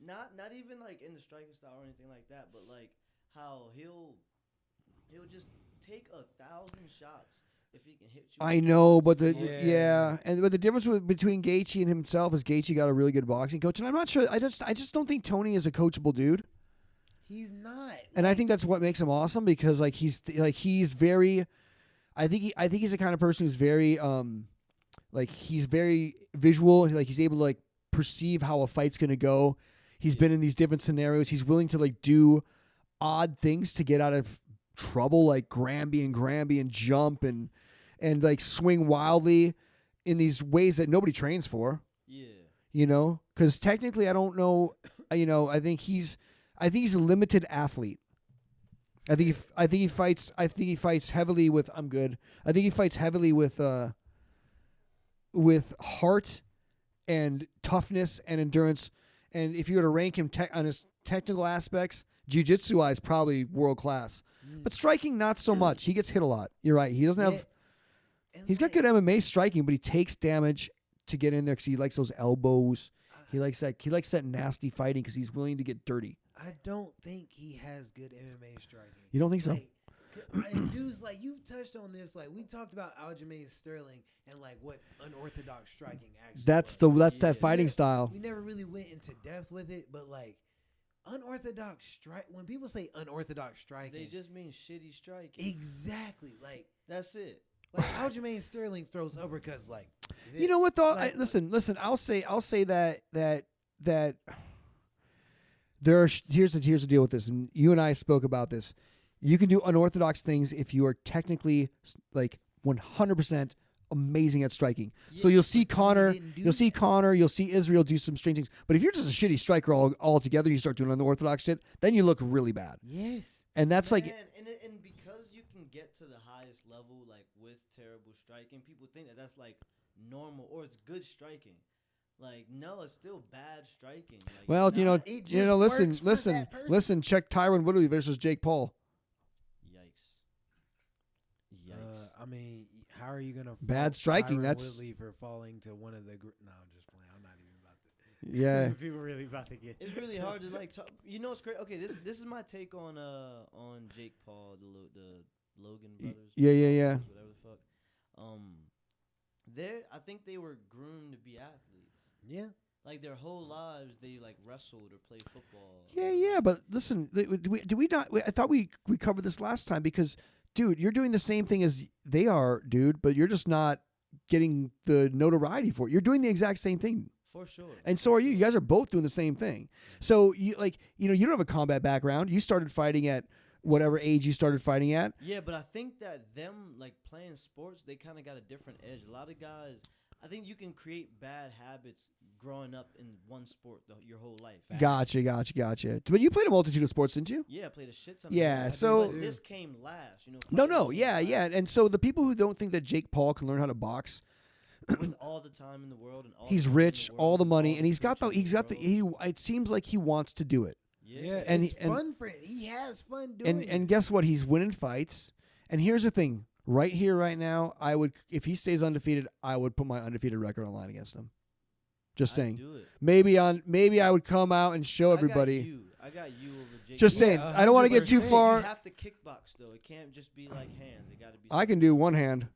Not even like in the striking style or anything like that, but like how he'll just take 1,000 shots if he can hit you. I know, but Yeah. but the difference between Gaethje and himself is Gaethje got a really good boxing coach, and I'm not sure. I just don't think Tony is a coachable dude. He's not. And I think that's what makes him awesome because he's very I think he's the kind of person who's very he's very visual, like he's able to like perceive how a fight's going to go. He's been in these different scenarios. He's willing to like do odd things to get out of trouble, like Granby and jump and like swing wildly in these ways that nobody trains for. Yeah. You know, cuz technically I don't know, I think he's a limited athlete. I think he fights heavily with. I'm good. I think he fights heavily with heart and toughness and endurance. And if you were to rank him on his technical aspects, jiu-jitsu wise, probably world class. But striking, not so much. He gets hit a lot. You're right. He doesn't have. He's got good MMA striking, but he takes damage to get in there because he likes those elbows. He likes that nasty fighting because he's willing to get dirty. I don't think he has good MMA striking. You don't think so? And dudes, like you've touched on this, like we talked about Aljamain Sterling and like what unorthodox striking actually. That's was. that fighting style. We never really went into depth with it, but like unorthodox strike. When people say unorthodox striking, They just mean shitty striking. exactly like That's it. like Aljamain Sterling throws uppercuts like. You know what though? Like, Listen. I'll say that here's the deal with this, and you and I spoke about this. You can do unorthodox things if you are technically like 100% amazing at striking. So you'll see Connor, you'll see Israel do some strange things. But if you're just a shitty striker all together, you start doing unorthodox shit, then you look really bad. Yes. And that's like, and because you can get to the highest level like with terrible striking, people think that that's like normal or it's good striking. Like no, it's still bad striking. Like, well, just listen. Check Tyron Woodley versus Jake Paul. Yikes. I mean, how are you gonna Bad fault striking, Tyron that's- Woodley for falling to one of the? No, I'm just playing. I'm not even about to. Yeah. People really about to get. It's really hard to like talk. You know, it's great. Okay, this is my take on Jake Paul, the Logan brothers. Yeah. Whatever the fuck. I think they were groomed to be athletes. Yeah. Like their whole lives, they like wrestled or played football. Yeah. But listen, do we not? I thought we covered this last time because, dude, you're doing the same thing as they are, dude, but you're just not getting the notoriety for it. You're doing the exact same thing. For sure. And so are you. You guys are both doing the same thing. So you you don't have a combat background. You started fighting at whatever age you started fighting at. Yeah, but I think that them like playing sports, they kind of got a different edge. A lot of guys, I think you can create bad habits growing up in one sport your whole life. Gotcha. But you played a multitude of sports, didn't you? Yeah, I played a shit ton. Yeah, of so- but this came last. No, yeah. And so the people who don't think that Jake Paul can learn how to box, With all the time in the world and all he's the money in rich, the all world, the money, and the he's got connections in the world. it seems like he wants to do it. Yeah, And it's he- and- fun for it. He has fun doing it. And guess what? He's winning fights. And here's the thing. Right here, right now, if he stays undefeated, I would put my undefeated record on line against him. Just I'd saying. do it. Maybe I would come out and show everybody. I got you over Jake. Just Paul. saying. I don't want to get too 100%. far. You have to kickbox though. It can't just be like hands. It got to be. I can do one hand.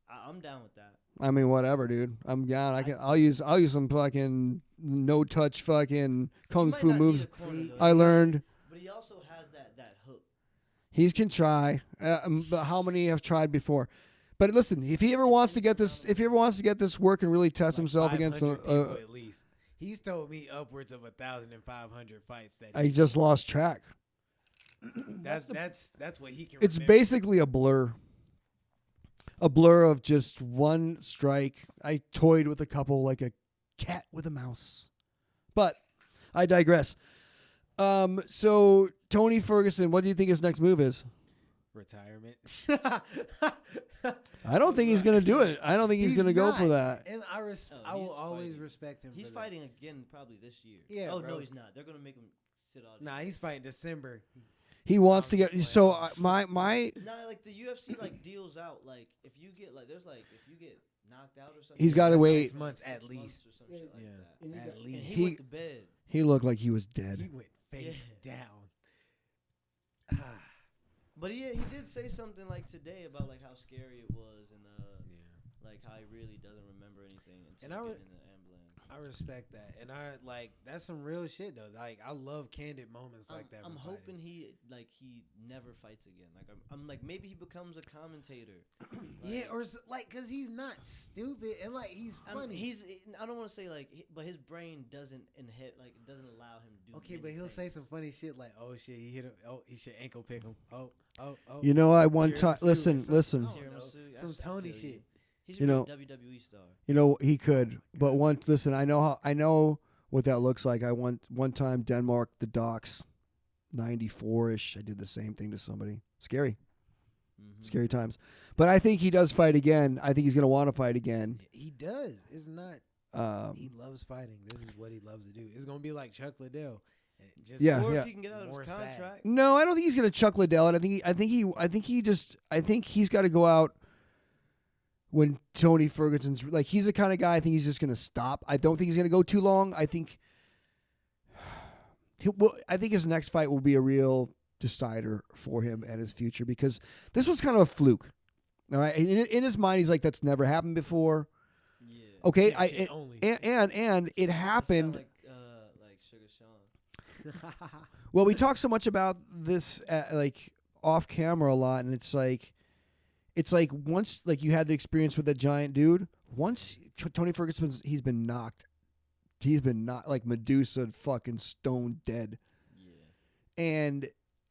I'm down with that. I mean, whatever, dude. I'm down. I'll use some fucking no touch fucking kung might fu not need moves a corner, though. I learned. But he also has that hook. He can try, but how many have tried before? But listen, if he ever wants to get this work and really test himself against 500 people at least. He's told me upwards of 1,500 fights that I just lost track. that's what he can. It's remember. basically a blur of just one strike. I toyed with a couple like a cat with a mouse, but I digress. So Tony Ferguson, what do you think his next move is? retirement. I don't think he's gonna do it. I don't think he's gonna go for that. And I Oh, I will he's always fighting. respect him. He's for that. fighting again probably this year. Yeah, Oh bro. no, he's not. They're gonna make him sit out. Nah, he's fighting December. He wants to I'm get. just So playing. my No, like the UFC like deals out like if you get like there's like if you get knocked out or something. He's you gotta get, wait. 6 months at least. or some shit like that. Yeah, at And least. he went to bed. he looked like he was He dead. went face Yeah. down. But he did say something like today about like how scary it was and like how he really doesn't remember anything until And I he re- get in the ambulance. I respect that, and I like that's some real shit though. Like I love candid moments like that. I'm from hoping fighters. he never fights again. Like I'm like maybe he becomes a commentator. Yeah, or cause he's not stupid and like he's funny. I don't want to say like, but his brain doesn't doesn't allow him to do. Okay, many but he'll say things. some funny shit like, "Oh shit, he hit him. Oh, he should ankle pick him. Oh." You know, I one time. Tiramisu or Listen. something. I don't know. Some I feel Tony you. shit. He should You be know- a WWE star. You know he could, but listen. I know what that looks like. I one time Denmark the docks, 94ish. I did the same thing to somebody. Scary. Mhm. Scary times. But I think he does fight again. I think he's going to want to fight again. He does. It's not. He loves fighting. This is what he loves to do. It's gonna be like Chuck Liddell. Just Yeah, Or yeah. if he can get out of More his sad. contract. No, I don't think he's going to Chuck Liddell it. I think he's got to go out when Tony Ferguson's like he's the kind of guy I think he's just going to stop. I don't think he's going to go too long. I think his next fight will be a real decider for him and his future because this was kind of a fluke. All right, in his mind, he's like, "That's never happened before." Yeah. Okay, shit only. and it happened. Like Sugar Sean. Well, we talk so much about this like off camera a lot, and it's like once like you had the experience with that giant dude. Once Tony Ferguson, he's been knocked like Medusa, fucking stone dead. Yeah.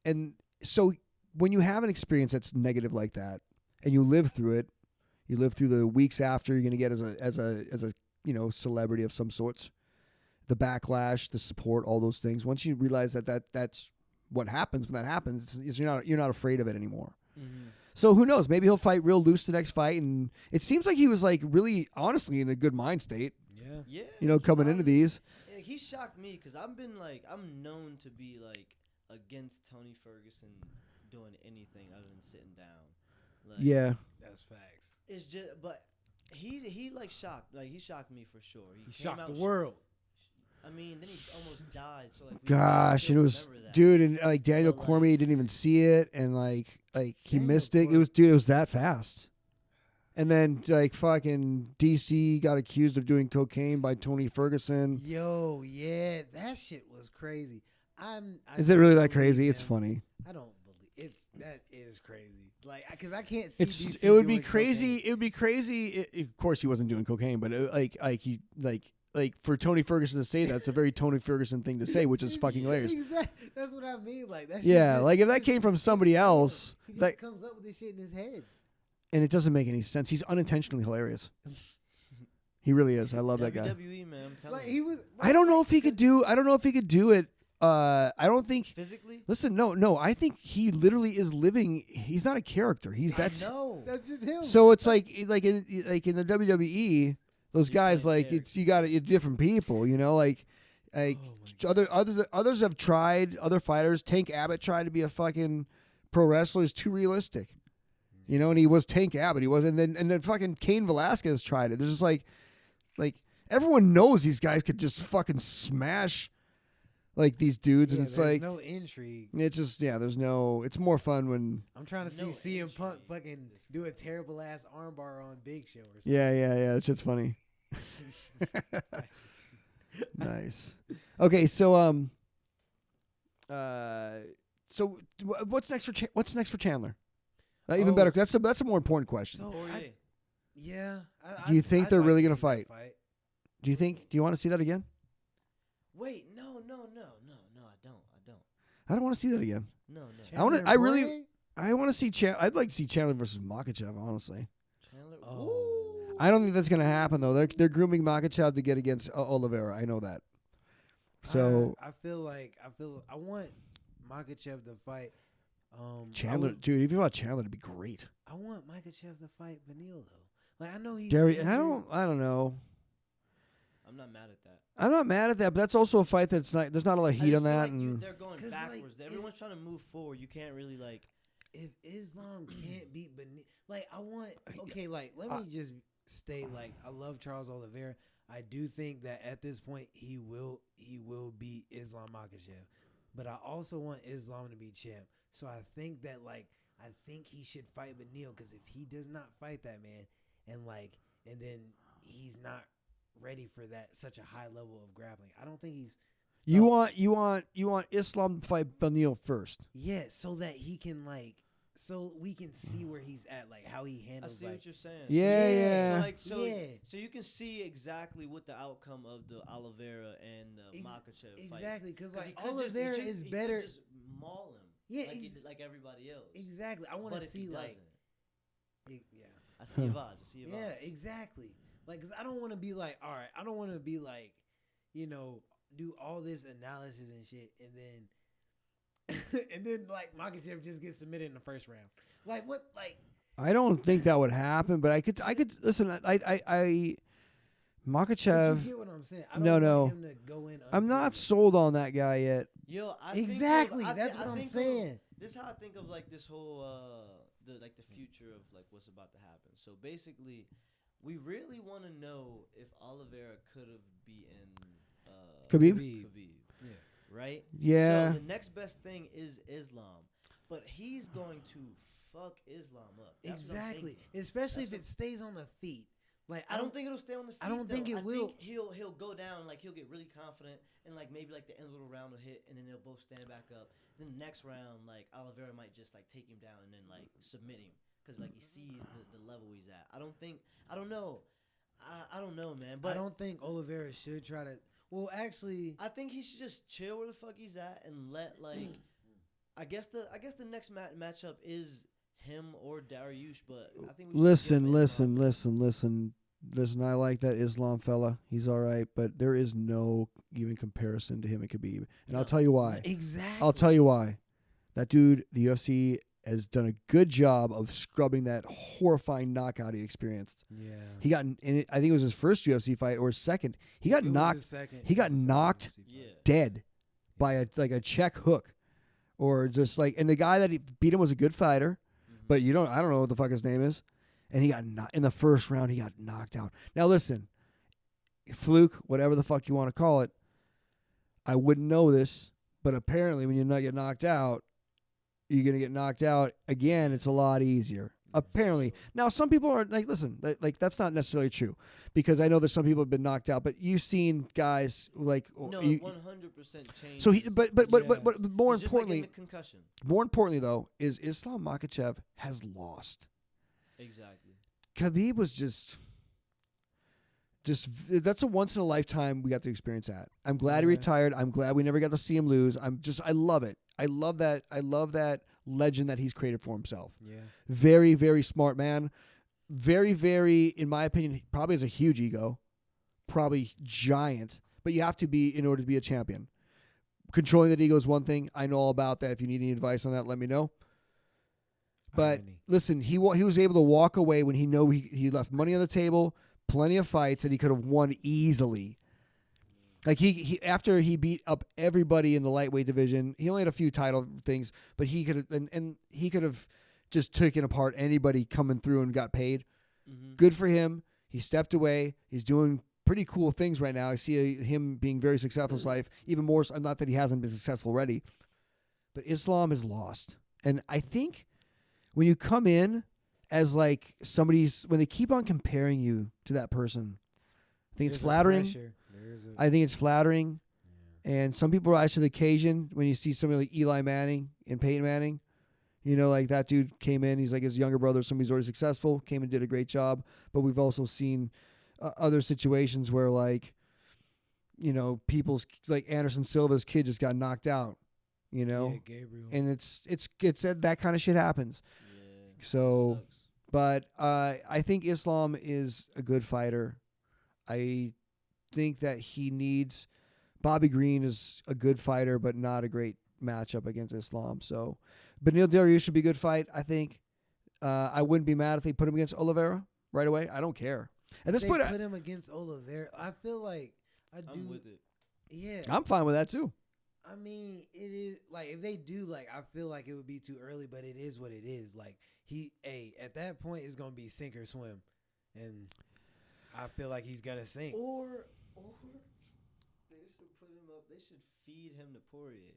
and so when you have an experience that's negative like that, and you live through it, you live through the weeks after you're going to get as a celebrity of some sorts, the backlash, the support, all those things. Once you realize that's what happens when that happens, is you're not afraid of it anymore. Mm-hmm. So who knows? Maybe he'll fight real loose the next fight, and it seems like he was like really, honestly, in a good mind state. Yeah. Yeah. Coming into these. He shocked me because I'm known to be like against Tony Ferguson doing anything other than sitting down. Like, Yeah. That's facts. It's just, but he like shocked, like he shocked me for sure. He came Shocked out the world. I mean, then he almost died. So like, Gosh, and it was, dude, and like Daniel But, like- Cormier didn't even see it, and like he Daniel missed it. It was that fast. And then like fucking DC got accused of doing cocaine by Tony Ferguson. Yo, yeah, that shit was crazy. Is it really don't that crazy? believe It's him. funny. I don't believe that is crazy. Like, because I can't see. DC It would be doing crazy. cocaine. It would be crazy. Of course, he wasn't doing cocaine, but like for Tony Ferguson to say that, it's a very Tony Ferguson thing to say, which is fucking hilarious. Exactly. That's what I mean. Like that. Yeah, shit like if that just- came from it's somebody just else, He just like, comes up with this shit in his head. and it doesn't make any sense. He's unintentionally hilarious. He really is. I love that guy. WWE, man, I'm telling Like you. he was. I don't know if he could do. I don't know if he could do it. I don't think. Physically? Listen, no. I think he literally is living. He's not a character. That's. No. That's just him. So it's like in the WWE, those You guys can't like it's different people. Like others have tried. Other fighters. Tank Abbott tried to be a fucking pro wrestler. He's too realistic. And he was Tank Abbott. He was, and then fucking Cain Velasquez tried it. There's just like everyone knows these guys could just fucking smash like these dudes, and Yeah, it's there's like no intrigue. it's just there's no. It's more fun when I'm trying to No see CM Punk intrigue. fucking do a terrible ass armbar on Big Show or something. yeah. That shit's funny. Nice. Okay, so what's next for Chandler? Even Oh. better. That's a more important question. So Poirier. yeah. Do you think I'd they're like really to gonna see fight? that Do you want to see that again? Wait, no, I don't. I don't want to see that again. No. I wanna- Chandler I really- Poirier? I want to see I'd like to see Chandler versus Makachev. Honestly, Chandler. Oh. Ooh. I don't think that's gonna happen though. They're grooming Makachev to get against Oliveira. I know that. So I want Makachev to fight. Chandler, dude, if you want Chandler, it'd be great. I want Makachev to fight Beneil though. Like I know he's Derry, injured. I don't know. I'm not mad at that. I'm not mad at that, but that's also a fight that's not. There's not a lot of I heat just on feel that, like and they're going 'Cause, like, backwards. Everyone's trying to move forward. You can't really like. If Islam can't beat Beneil, like I want. Okay, like let me just state, like I love Charles Oliveira. I do think that at this point he will beat Islam Makhachev, but I also want Islam to be champ. So I think that I think he should fight Beneil, because if he does not fight that man, and then he's not ready for that such a high level of grappling, I don't think he's. you want Islam to fight Beneil first. Yeah, so that he can so we can see where he's at, like how he I handles. see what you're saying. Yeah. So you can see exactly what the outcome of the Oliveira and Makachev fight. Exactly, because he could just- Oliveira he is could better. just maul him. Yeah, like, he did, like everybody else. Exactly. I want But to if he see doesn't, yeah, I see your vibe. I see your vibe. yeah, exactly. Like, cause I don't want to be like, all right, I don't want to be like, do all this analysis and shit, and then like Makachev just gets submitted in the first round. Like what? Like I don't think that would happen, but I could listen. I Makachev. you get what I'm saying? I No, don't no. want him to go in. I'm not unfavored. sold on that guy yet. Yo, Exactly, that's what I'm think saying. This is how I think of like this whole the future of like what's about to happen. So basically, we really want to know if Oliveira could have beaten Khabib? Khabib, Yeah. right? Yeah. So the next best thing is Islam, but he's going to fuck Islam up. That's what I'm Exactly, thinking. especially That's if it stays on the feet. Like I don't think it'll stay on the feet. I don't think though. it will. Think he'll go down, like he'll get really confident, and like maybe like the end of the round will hit, and then they'll both stand back up. Then the next round, like Oliveira might just like take him down and then like submit him, because like he sees the level he's at. I don't know. I don't know, man. But I don't think Oliveira should try to. Well, actually, I think he should just chill where the fuck he's at and let like I guess the next matchup is him or Dariush, but I think we should give Listen, him listen, Islam. listen, listen. Listen, I like that Islam fella. He's all right, but there is no even comparison to him at Khabib. And I'll No. tell you why. Exactly. I'll tell you why. That dude, the UFC has done a good job of scrubbing that horrifying knockout he experienced. Yeah. He got, I think it was his first UFC fight or his second. He got It was knocked his second- he it got was his second knocked UFC fight. Yeah. dead by a check hook, or just like. And the guy that beat him was a good fighter, but I don't know what the fuck his name is. And he got in the first round. He got knocked out. Now listen, fluke, whatever the fuck you want to call it. I wouldn't know this, but apparently when you not get knocked out, you're gonna get knocked out again. It's a lot easier. Apparently. Now some people are like, listen, like that's not necessarily true, because I know there's some people have been knocked out, but you've seen guys like No, you- 100% change. so he, but more It's just like importantly, getting a concussion. more importantly though, is Islam Makhachev has lost. Exactly. Khabib was just that's a once in a lifetime we got to experience that. I'm glad he Yeah. retired. I'm glad we never got to see him lose. I love it. I love that legend that he's created for himself. Yeah. Very, very smart man. Very, very, in my opinion, he probably has a huge ego. Probably giant. But you have to be in order to be a champion. Controlling that ego is one thing. I know all about that. If you need any advice on that, let me know. But Irony. listen, he was able to walk away when he left money on the table, plenty of fights that he could have won easily. Like he after he beat up everybody in the lightweight division, he only had a few title things, but he could have and he could have just taken apart anybody coming through and got paid. Mm-hmm. Good for him. He stepped away. He's doing pretty cool things right now. I see him being very successful in his life. Even more so, not that he hasn't been successful already, but Islam is lost. And I think when you come in as like when they keep on comparing you to that person, I think it's There's a flattering. pressure. There is a- I think it's flattering. And some people rise to the occasion when you see somebody like Eli Manning and Peyton Manning. You know, like that dude came in. He's like his younger brother. Somebody's already successful. Came and did a great job. But we've also seen other situations where, like, you know, people's like Anderson Silva's kid just got knocked out. You know, Yeah, Gabriel. and it's that kind of shit happens. Yeah. So, Sucks. but I think Islam is a good fighter. I think that he needs. Bobby Green is a good fighter, but not a great matchup against Islam. So, Beneil Dariush should be a good fight, I think. I wouldn't be mad if they put him against Oliveira right away. I don't care. At this They point, put him against Oliveira. I feel like I do. I'm with it. Yeah. I'm fine with that too. I mean, it is like if they do, like, I feel like it would be too early, but it is what it is. Like at that point, it's gonna be sink or swim, and I feel like he's gonna sink. Or they should put him up. They should feed him to Poirier.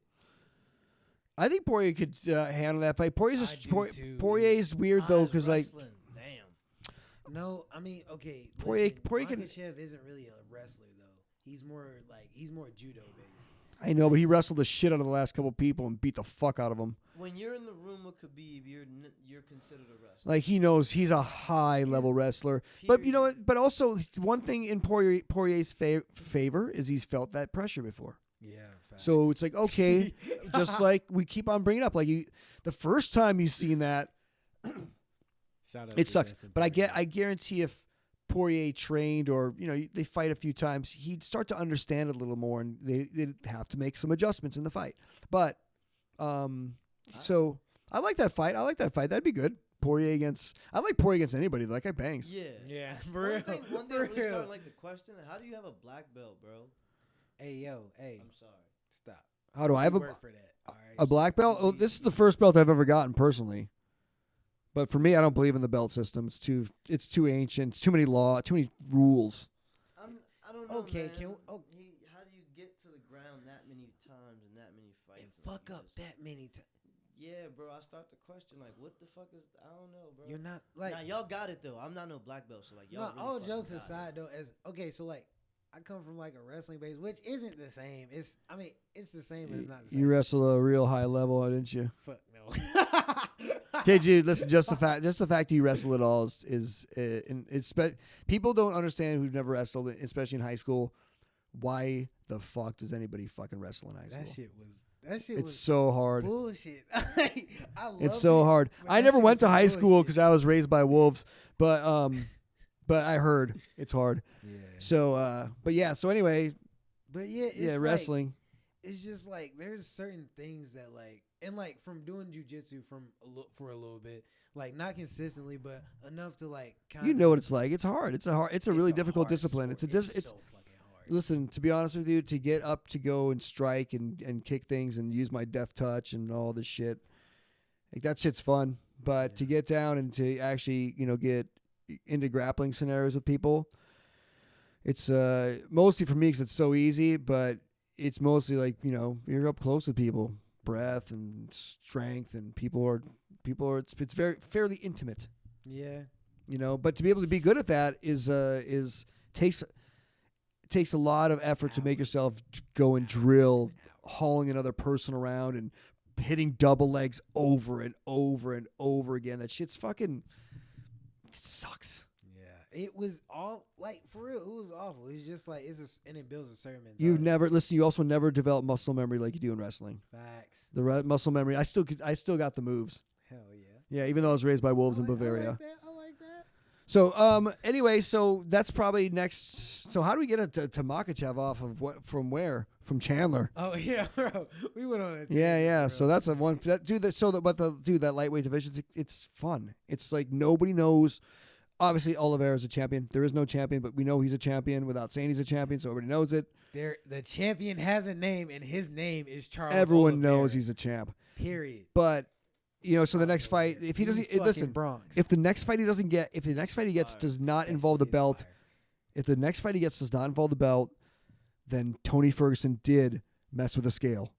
I think Poirier could handle that fight. I do too. Poirier is weird though, Eyes because like wrestling. Damn. No, I mean, okay. Poirier can- Makhachev isn't really a wrestler though. He's more judo based. I know, but he wrestled the shit out of the last couple people and beat the fuck out of them. When you're in the room with Khabib, you're considered a wrestler. Like he knows he's a high level wrestler. But you know what? But also one thing in Poirier's favor is he's felt that pressure before. Yeah. So it's like, okay, just like we keep on bringing up, like the first time you seen that, Shout out it to sucks. Dustin But Poirier. I guarantee if Poirier trained or they fight a few times, he'd start to understand it a little more, and they'd have to make some adjustments in the fight. But so I like that fight. That'd be good. I like Poirier against anybody. That guy bangs. Yeah. Yeah, for real. One thing For really real. starting like the question: how do you have a black belt, bro? Hey, yo, hey, I'm sorry. stop. How do I have You work for that? All right. a black belt? Oh, this is the first belt I've ever gotten personally. But for me, I don't believe in the belt system. It's too ancient. It's too many too many rules. I don't know. Okay, man. can- How do you get to the ground that many times and that many fights? And fuck up that many times. Yeah, bro. I start to question like, what the fuck is? I don't know, bro. You're not like. Now y'all got it though. I'm not no black belt, so like No, y'all. really all fucking jokes got it. aside, though, so like, I come from like a wrestling base, which isn't the same. It's the same, but it's not the same. You wrestle a real high level, didn't you? Fuck no. Okay, dude. Listen, just the fact that you wrestle at all people don't understand who've never wrestled, especially in high school. Why the fuck does anybody fucking wrestle in high school? That shit was. That shit It's was so hard. bullshit. I love It's so it, hard. but I that never shit went was to some high school bullshit. because I was raised by wolves, but I heard it's hard. Yeah. So, but yeah. So anyway, But yeah, it's yeah, like, wrestling. It's just like there's certain things that like, and like from doing jujitsu for a little bit, like not consistently, but enough to like kind You of know what it's like. It's hard. It's a really difficult hard discipline. sport. It's so fucking hard. listen, to be honest with you, to get up to go and strike and kick things and use my death touch and all this shit, like that shit's fun. But to get down and to actually, get into grappling scenarios with people, it's mostly for me because it's so easy. But it's mostly like you're up close with people, breath and strength, and people are. It's very fairly intimate. Yeah. But to be able to be good at that is takes a lot of effort to make yourself go and drill, hauling another person around and hitting double legs over and over and over again. That shit's fucking sucks. Yeah. It was all like for real. It was awful. It's just like and it builds a certain mentality. You also never develop muscle memory like you do in wrestling. Facts. The muscle memory, I still got the moves. Hell yeah. Yeah, even though I was raised by wolves in I Bavaria. like that. So, anyway, so that's probably next. So how do we get it to Makachev off of what? From where? From Chandler. Oh yeah, bro. We went on it. Yeah. Bro. So that's a one. That lightweight division, it's fun. It's like nobody knows. Obviously, Oliveira's a champion. There is no champion, but we know he's a champion without saying he's a champion, so everybody knows it. The champion has a name, and his name is Charles. Everyone Oliveira. knows he's a champ. Period. But so the next fight, if he doesn't listen, Bronx. if the next fight he gets does not involve the belt, if the next fight he gets does not involve the belt, then Tony Ferguson did mess with the scale.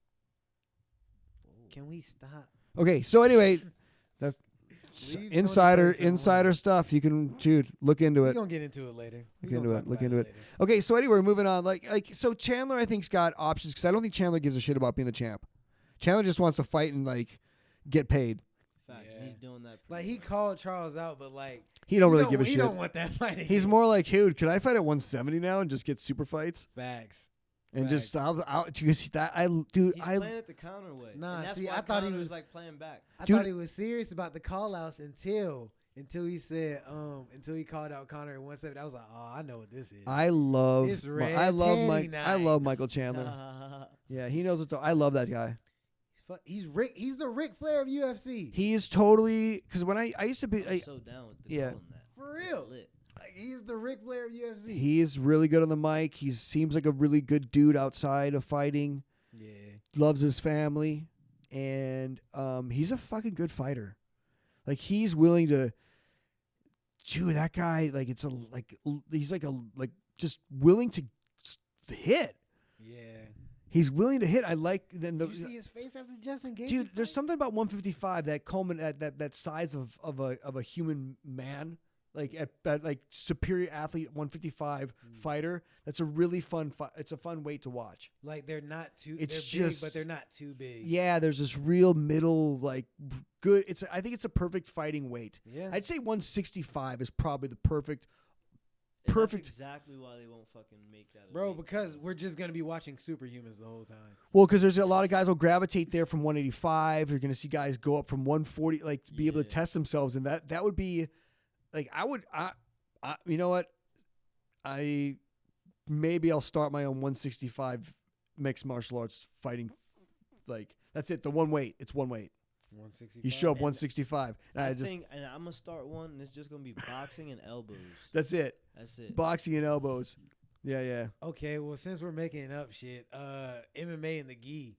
Can we stop? Okay, so anyway, that's Leave Tony insider Ferguson alone. stuff. You can look into We're it. gonna get into it later. Look into it. Okay, so anyway, we're moving on. So Chandler, I think's got options because I don't think Chandler gives a shit about being the champ. Chandler just wants to fight and get paid. Fact, Yeah. he's doing that. Like he called Charles out, but like He don't really give a he shit. don't want that fight. He's again. more like, dude, can I fight at 170 now and just get super fights Facts. and just Facts. I'll because that He's playing it the counter way. Nah, and that's see, why I thought he Conor was- is like playing back. I Dude. thought he was serious about the call outs until he said until he called out Conor at 170. I was like, oh, I know what this is. I love It's red I love panty Mike. I night. love Michael Chandler. Yeah, he knows what to. I love that guy. He's Rick. He's the Ric Flair of UFC. He is totally because when I used to be. I'm so down with the yeah. calling that. For real. Lit. Like he's the Ric Flair of UFC. He is really good on the mic. He seems like a really good dude outside of fighting. yeah. Loves his family, and he's a fucking good fighter. Like he's willing to. Dude, that guy he's just willing to hit. Yeah. He's willing to hit. I like then Did you see his face after Justin Gaethje? dude. There's fight? something about 155 that size of a human man. At like superior athlete 155 fighter. That's a really fun. It's a fun weight to watch. Like they're not too. It's they're just- big, but they're not too big. Yeah, there's this real middle good. I think it's a perfect fighting weight. Yeah. I'd say 165 is probably the perfect. And Perfect. That's exactly why they won't fucking make that. a Bro, weight because cut. we're just gonna be watching superhumans the whole time. Well, because there's a lot of guys will gravitate there from 185. You're gonna see guys go up from 140, to be able to Yeah. test themselves, and that would be, you know what, maybe I'll start my own 165 mixed martial arts fighting. That's it. The one weight. It's one weight. 165. You show up 165. I think, and I'm gonna start one, and it's just gonna be boxing and elbows. That's it. That's it. Boxing and elbows. Yeah. Okay, well, since we're making up shit, MMA and the gi,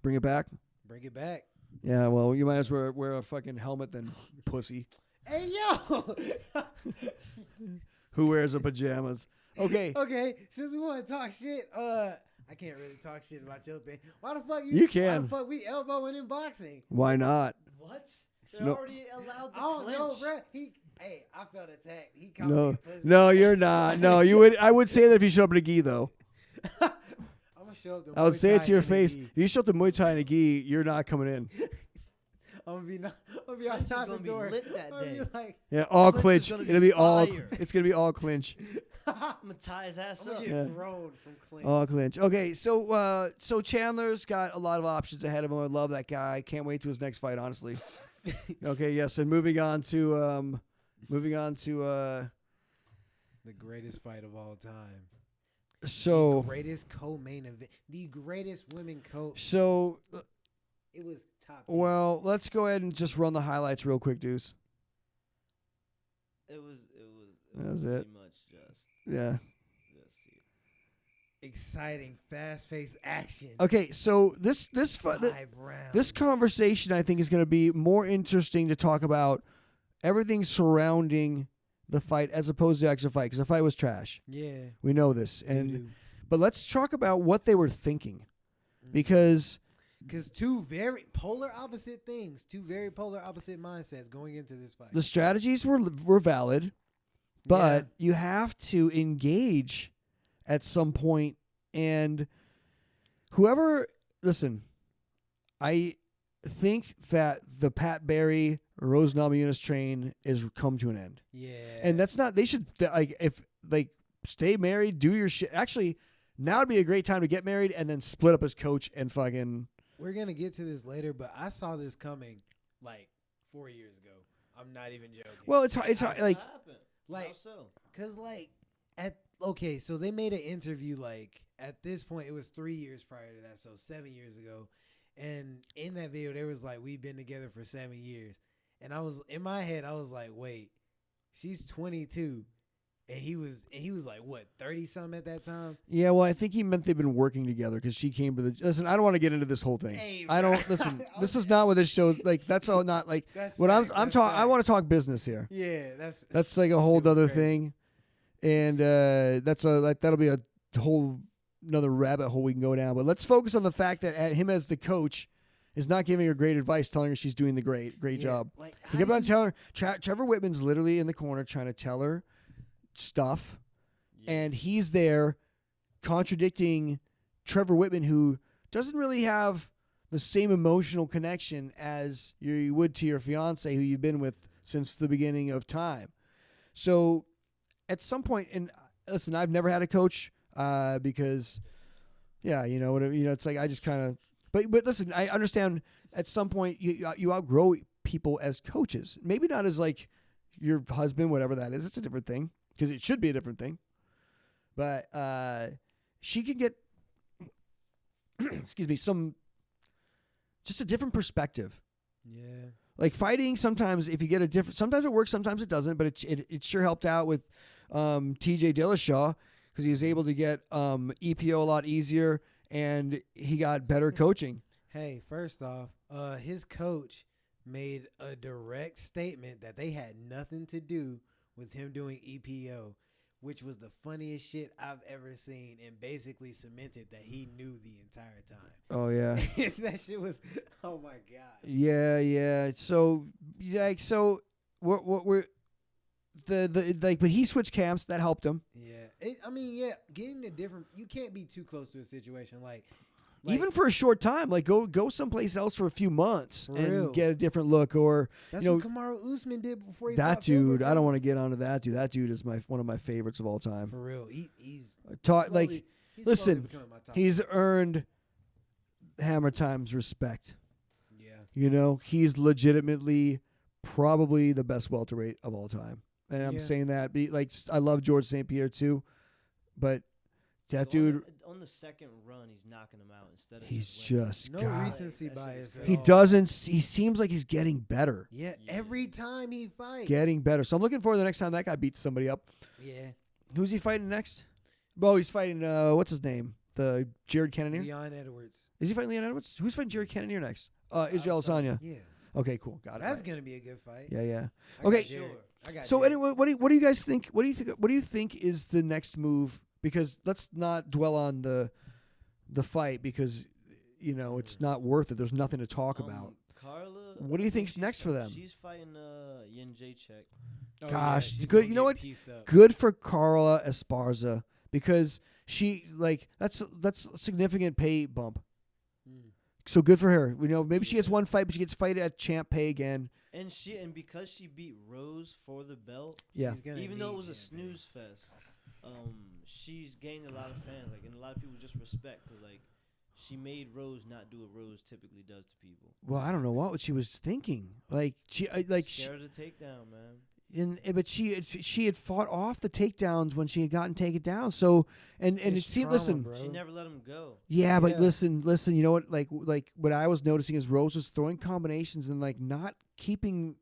Bring it back. bring it back. Yeah. Well, you might as well wear a fucking helmet then, pussy. Hey yo. Who wears the pajamas? Okay. Okay, since we want to talk shit, I can't really talk shit about your thing. Why the fuck You Why can. the fuck we elbowing in boxing? Why not? What? They're No. already allowed to I don't know, clinch. bro. I felt attacked. He called me No, a pussy. no, you're not. No, you would. I would say that if you showed up in a gi, though. I'm gonna show up. I would say it to your face. Gi. If you show up to Muay Thai in a gi, you're not coming in. I'm gonna be Clinch is outside the gonna be door. lit that I'm gonna be day. like, Yeah, all Clinch is clinch. gonna be It'll be all. fire. It's gonna be all clinch. I'm gonna tie his ass I'm gonna up. get Yeah. thrown from Clinton. All clinch. Okay, so Chandler's got a lot of options ahead of him. I love that guy. Can't wait to his next fight, honestly. Okay, yes, and moving on to The greatest fight of all time. so The greatest co-main event. The greatest women so It was top tier. well, let's go ahead and just run the highlights real quick, Deuce. It was That was pretty it. much just Yeah. Exciting, fast-paced action. Okay, so this 5 rounds. this conversation I think is going to be more interesting to talk about everything surrounding the fight as opposed to the actual fight because the fight was trash. Yeah. We know this, Doo-doo. but let's talk about what they were thinking because Because two very polar opposite things, two very polar opposite mindsets going into this fight. the strategies were valid, but you have to engage at some point, and I think that the Pat Barry Rose Namajunas train is come to an end. Yeah. And that's not, they should, stay married, do your shit. Actually, now would be a great time to get married and then split up as coach and fucking. We're going to get to this later, but I saw this coming like 4 years ago. I'm not even joking. Well, it's like, What happened? Like- How so? Because, like, so they made an interview, like, at this point, it was 3 years prior to that, so 7 years ago. And in that video, they was like, we've been together for 7 years. And in my head, I was like, wait, she's 22. And he was like, what, 30-something at that time? yeah, well, I think he meant they've been working together because she came to the. Listen, I don't want to get into this whole thing. Hey, I don't listen. This is not what this show. Like that's all not like That's what facts, I'm that's talking. I facts. want to talk business here. Yeah, That's like a whole shit was other crazy. thing, and that'll be a whole another rabbit hole we can go down. But let's focus on the fact that him as the coach is not giving her great advice, telling her she's doing the great Yeah, job. Like, He kept on telling her. Trevor Whitman's literally in the corner trying to tell her stuff, Yeah. and he's there contradicting Trevor Whitman, who doesn't really have the same emotional connection as you would to your fiance, who you've been with since the beginning of time. So, at some point, and listen, I've never had a coach because, yeah, it's like I just kind of. But listen, I understand. At some point, you outgrow people as coaches. Maybe not as like your husband, whatever that is. It's a different thing because it should be a different thing. But she can get, excuse me, just a different perspective. Yeah. Like fighting, sometimes if you get a different, sometimes it works, sometimes it doesn't. But it sure helped out with T.J. Dillashaw because he was able to get EPO a lot easier and he got better coaching. Hey, first off, his coach made a direct statement that they had nothing to do with him doing EPO, which was the funniest shit I've ever seen, and basically cemented that he knew the entire time. Oh yeah, That shit was, oh my god. yeah. So we're but he switched camps. That helped him. Yeah, getting a different. You can't be too close to a situation like Even for a short time, like go someplace else for a few months For and real. get a different look. Or that's you know, what Kamaru Usman did before he that fought Phil dude. I don't McGregor. want to get onto that dude. That dude is one of my favorites of all time. For real, he's Like, he's listen, slowly becoming my top he's pick. earned Hammer Time's respect. Yeah. You know, he's legitimately probably the best welterweight of all time. And I'm Yeah. saying that. I love George St. Pierre too, but that So dude, on the second run, he's knocking him out instead of he's just winning. just No God. recency That shit bias. is at He all. doesn't. He seems like he's getting better. Yeah, Yeah. every time he fights. Getting better. So I'm looking forward to the next time that guy beats somebody up. Yeah. Who's he fighting next? Oh, he's fighting. What's his name? The Jared Cannonier. Leon Edwards. Is he fighting Leon Edwards? Who's fighting Jared Cannonier next? Israel Adesanya. Yeah. Okay, cool. Got it. That's right. gonna be a good fight. Yeah. I got Okay. Jared. I got So Jared. anyway, what do you guys think? What do you think is the next move? Because let's not dwell on the fight because it's not worth it. There's nothing to talk about. Carla. What do you I think think's she's next for them? She's fighting Yin Jacek. Oh, Gosh, she's good. gonna You know get what? pieced up. Good for Carla Esparza because she that's a significant pay bump. Mm. So good for her. You know, maybe she gets one fight, but she gets fight at champ pay again. And because she beat Rose for the belt, Yeah. She's gonna even though it need was a champ, snooze fest, she's gained a lot of fans. Like, and a lot of people just respect because like she made Rose not do what Rose typically does to people. Well, I don't know what she was thinking. Like Scared of the takedown, man. but she had fought off the takedowns when she had gotten taken down. So and it It's seemed trauma, listen. bro. She never let him go. Yeah, but Yeah. listen. You know what? Like what I was noticing is Rose was throwing combinations and like not keeping,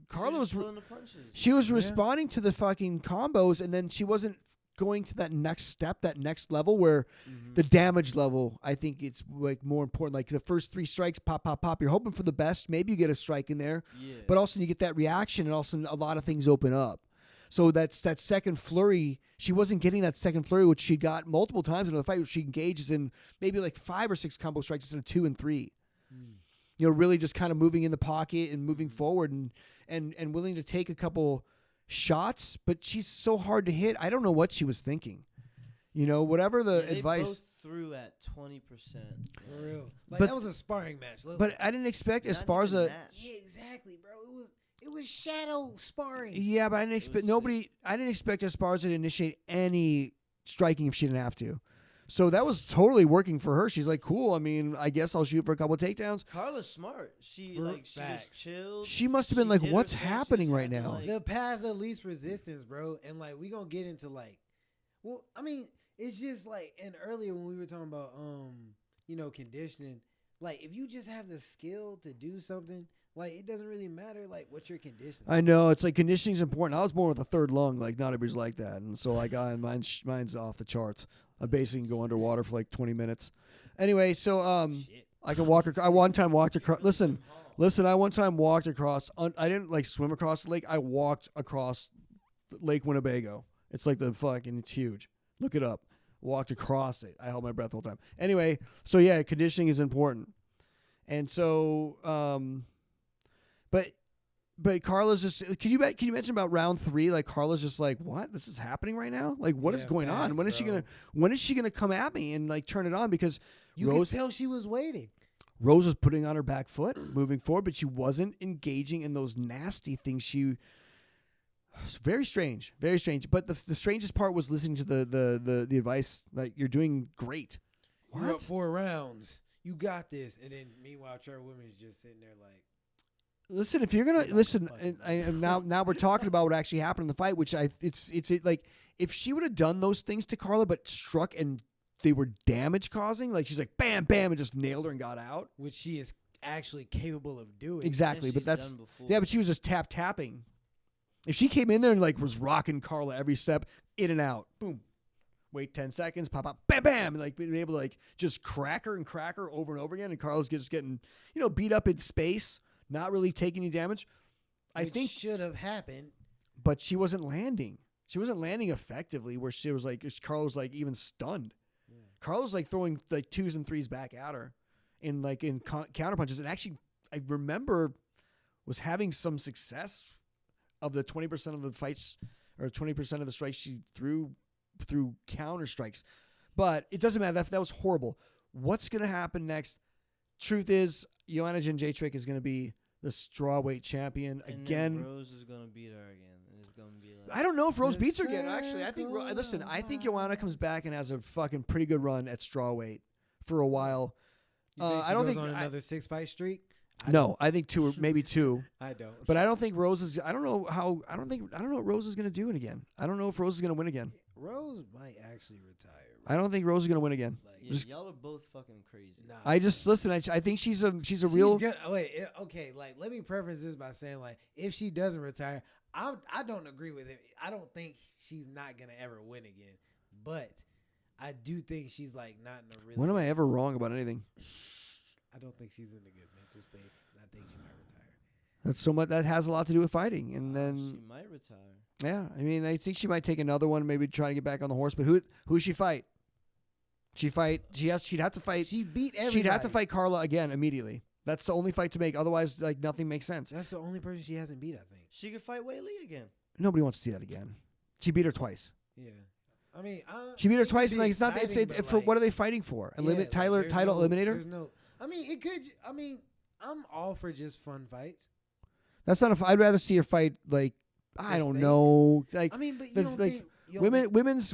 Carla was pulling the punches. she was Yeah. responding to the fucking combos, and then she wasn't going to that next step, that next level where the damage level. I think it's like more important. Like the first 3 strikes, pop, pop, pop. You're hoping for the best. Maybe you get a strike in there, Yeah. but also you get that reaction, and also a lot of things open up. So that's that second flurry. She wasn't getting that second flurry, which she got multiple times in the fight. Where she engages in maybe like 5 or 6 combo strikes instead of 2 and 3. You know, really just kind of moving in the pocket and moving forward and willing to take a couple shots. But she's so hard to hit. I don't know what she was thinking. You know, whatever the They advice. both threw at 20%. For real. Like But- that was a sparring match. But I didn't expect Not even Esparza. that. yeah, exactly, bro. It was shadow sparring. Yeah, but I didn't was expect sick. nobody. I didn't expect Esparza to initiate any striking if she didn't have to. So that was totally working for her. She's like, cool. I mean, I guess I'll shoot for a couple takedowns. Carla's smart. She Facts. just chilled. She must have been She like, did her what's thing. She happening just right had to, now? like- The path of least resistance, bro. And like we gonna get into like, well, I mean, it's just like, and earlier when we were talking about conditioning, like if you just have the skill to do something, like it doesn't really matter like what your conditioning. I know it's like conditioning's important. I was born with a third lung, like not everybody's like that, and so I got mine's off the charts. I basically can go underwater for like 20 minutes. Anyway, so Shit. I can walk. I one time walked across. Listen. I one time walked across. I didn't like swim across the lake. I walked across Lake Winnebago. It's like it's huge. Look it up. Walked across it. I held my breath the whole time. Anyway, so yeah, conditioning is important, and so But Carla's just. Can you mention about round 3? Like Carla's just like, what? This is happening right now? Like what is Yeah, going on? facts, When is bro. she gonna come at me and like turn it on? Because You Rose could tell she was waiting. Rose was putting on her back foot, moving forward, but she wasn't engaging in those nasty things. She very strange, very strange. But the strangest part was listening to the advice that you're doing great. You're up What? 4 rounds. You got this. And then meanwhile, Trevor Women's just sitting there like. Listen, if you're gonna You're not listen, complaining. and now we're talking about what actually happened in the fight, which it's like if she would have done those things to Carla, but struck and they were damage causing, like she's like bam, bam, and just nailed her and got out. Which she is actually capable of doing. Exactly, And but she's that's done before. yeah, but she was just tapping. If she came in there and like was rocking Carla every step, in and out, boom, wait 10 seconds, pop up, bam, bam, and like being able to like just crack her over and over again, and Carla's just getting beat up in space, not really taking any damage. I Which think, should have happened. but she wasn't landing. She wasn't landing effectively. Where she was like, Carla was like even stunned. Yeah. Carla was like throwing like 2s and 3s back at her, in counter punches, and actually I remember was having some success. Of the 20% of the fights or 20% of the strikes she threw counter strikes. But it doesn't matter. That was horrible. What's going to happen next? Truth is, Joanna Jędrzejczyk is going to be the strawweight champion And again. then Rose is gonna beat her again. And it's gonna be like I don't know if Rose The beats her again. Actually, I think I think Joanna comes back and has a fucking pretty good run at strawweight for a while. You think I she don't goes think on another 6-fight streak. No, I think 2 or maybe 2. I don't. But I don't think Rose is. I don't know what Rose is going to do it again. I don't know if Rose is going to win again. Rose might actually retire. I don't think Rose is going to win again. Like, yeah, just- y'all are both fucking crazy. nah. I just listen. I think she's a real. Okay, like let me preface this by saying like if she doesn't retire, I don't agree with it. I don't think she's not gonna ever win again. But I do think she's like not in a really. When am I ever wrong about anything? I don't think she's in a good mental state, and I think she might retire. That's so much. That has a lot to do with fighting. And She then might retire. yeah, I mean, I think she might take another one, maybe try to get back on the horse. But who she fight? She'd have to fight. She beat everybody. She'd have to fight Carla again immediately. That's the only fight to make. Otherwise, like nothing makes sense. That's the only person she hasn't beat, I think. She could fight Wei Li again. Nobody wants to see that again. She beat her twice. Yeah. I mean, She beat her it could twice, be and like it's not. exciting, It's but, for like, what are they fighting for? yeah, like, Title there's eliminator? There's no. I mean, it could. I mean, I'm all for just fun fights. That's not. I'd rather see her fight like I For don't stakes? know, like I mean, but you the- don't like, think you don't think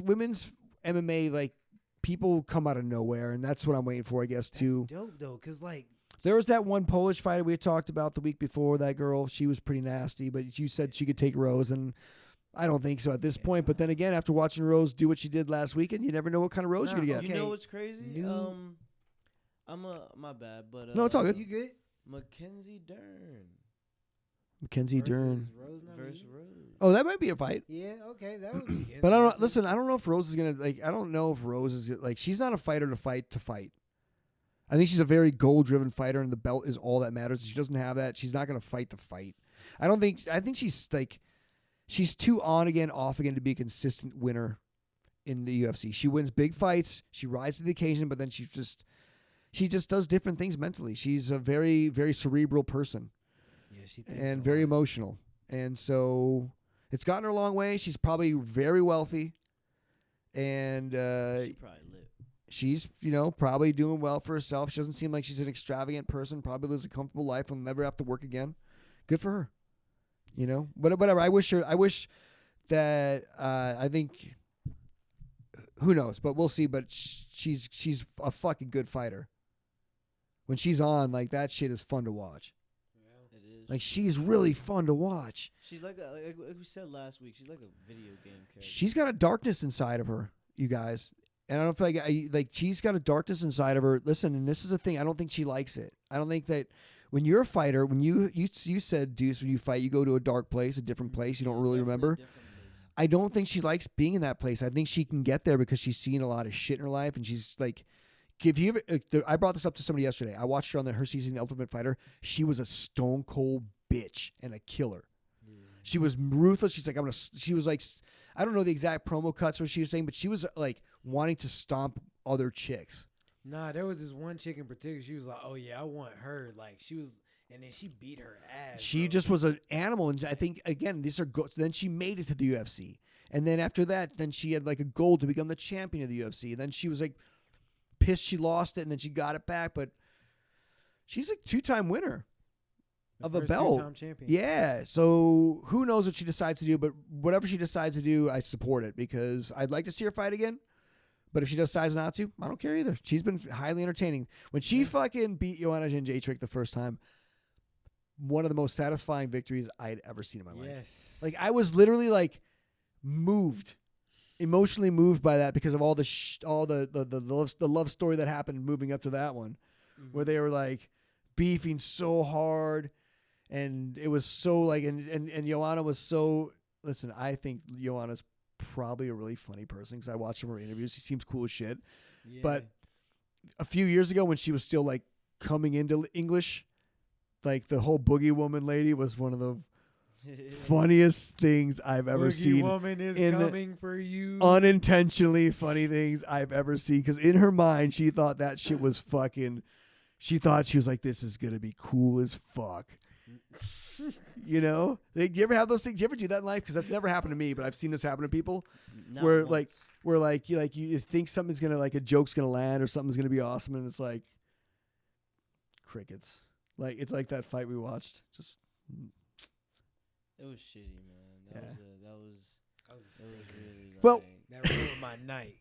women's MMA like people come out of nowhere, and that's what I'm waiting for, I guess. that's Too. dope though, because like There was that one Polish fighter we had talked about the week before. That girl, she was pretty nasty, but you said she could take Rose, and I don't think so at this point. But then again, after watching Rose do what she did last weekend, you never know what kind of Rose Nah, you're gonna get. okay. You know what's crazy? New- My bad, but No, it's all good. you good. Mackenzie Dern Mackenzie Dern. Rose versus nominee? Rose. Oh, that might be a fight. Yeah, okay, that would be. But I don't interesting. listen. I don't know if Rose is gonna like. I don't know if Rose is like. She's not a fighter to fight. I think she's a very goal-driven fighter, and the belt is all that matters. If she doesn't have that, she's not gonna fight the fight. I don't think. I think she's like, she's too on again, off again to be a consistent winner in the UFC. She wins big fights. She rises to the occasion, but then she just does different things mentally. She's a very, very cerebral person Yeah, she thinks and a very lot. emotional, and so it's gotten her a long way. She's probably very wealthy, and She probably lit. she's probably doing well for herself. She doesn't seem like she's an extravagant person. Probably lives a comfortable life. Will never have to work again. Good for her. But whatever. I wish that I think. Who knows? But we'll see. But she's a fucking good fighter. When she's on, like that shit is fun to watch. It is. Like she's really fun to watch. She's like like we said last week. She's like a video game character. She's got a darkness inside of her, you guys. And I don't feel like she's got a darkness inside of her. Listen, and this is the thing. I don't think she likes it. I don't think that when you're a fighter, when you said, Deuce, when you fight, you go to a dark place, a different place. You don't really Definitely remember. different place. I don't think she likes being in that place. I think she can get there because she's seen a lot of shit in her life, and she's like, I brought this up to somebody yesterday. I watched her on her season, The Ultimate Fighter. She was a stone cold bitch and a killer. Yeah. She was ruthless. She was like, I don't know the exact promo cuts what she was saying, but she was like wanting to stomp other chicks. Nah, there was this one chick in particular. She was like, "Oh yeah, I want her." Like she was, and then she beat her ass. She bro. just was an animal, and I think again then she made it to the UFC, and then after that, then she had like a goal to become the champion of the UFC. And then she was like pissed she lost it, and then she got it back. But she's a 2-time winner The of a first belt. two-time champion. Yeah, so who knows what she decides to do, but whatever she decides to do, I support it because I'd like to see her fight again. But if she decides not to, I don't care either. She's been highly entertaining. When she fucking beat Joanna Jędrzejczyk the first time, one of the most satisfying victories I had ever seen in my life. Yes. Like I was literally like moved, emotionally moved by that because of all the love story that happened moving up to that one, where they were like beefing so hard, and it was so like and Joanna was so. Listen, I think Joanna's probably a really funny person because I watched some of her interviews. She seems cool as shit. Yeah. But a few years ago when she was still like coming into English, like the whole Boogie Woman lady was one of the funniest things I've ever Boogie seen. Woman is in coming for you. Unintentionally funny things I've ever seen because in her mind she thought that shit was fucking. She thought she was like, this is gonna be cool as fuck. You ever have those things? You ever do that in life? Because that's never happened to me, but I've seen this happen to people. Not where once. you think something's gonna like a joke's gonna land or something's gonna be awesome, and it's like crickets. Like it's like that fight we watched. Just It was shitty, man. That was really Well, like, That ruined my night.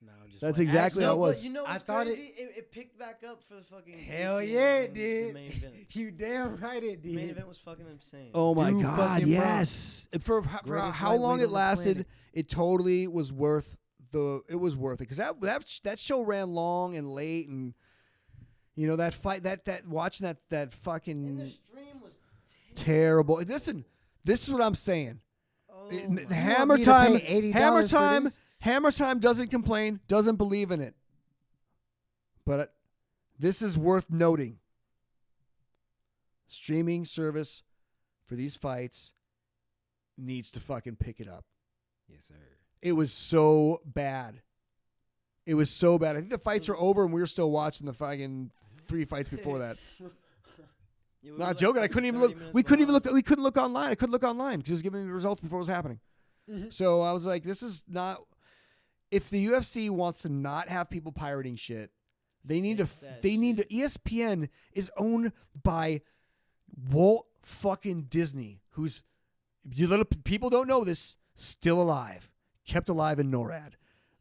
No, I'm just That's playing. exactly how it no, was. but you know I what's thought crazy? It picked back up for the fucking. Hell ACM yeah, it and did. The main event. You damn right it The main did. event was fucking insane. oh my Dude, god, fucking yes! For Greatest how long lightweight it on the lasted, planet. it totally was worth it was worth it because that show ran long and late, and that fight that watching that And fucking the stream was terrible. Listen, this is what I'm saying. Oh Hammer me to time, pay $80 Hammer for time, this? Hammer time doesn't complain, doesn't believe in it. But this is worth noting. Streaming service for these fights needs to fucking pick it up. Yes, sir. It was so bad. It was so bad. I think the fights are over and we were still watching the fucking 3 fights before that. Yeah, we were Not like joking. I fucking couldn't even 30 look. minutes We couldn't even behind. look. We couldn't look online. I couldn't look online because it was giving me the results before it was happening. Mm-hmm. So I was like, "This is not." if the UFC wants to not have people pirating shit, they need Fix to. that They need to. shit. ESPN is owned by Walt fucking Disney, who's people don't know this, still alive, kept alive in NORAD.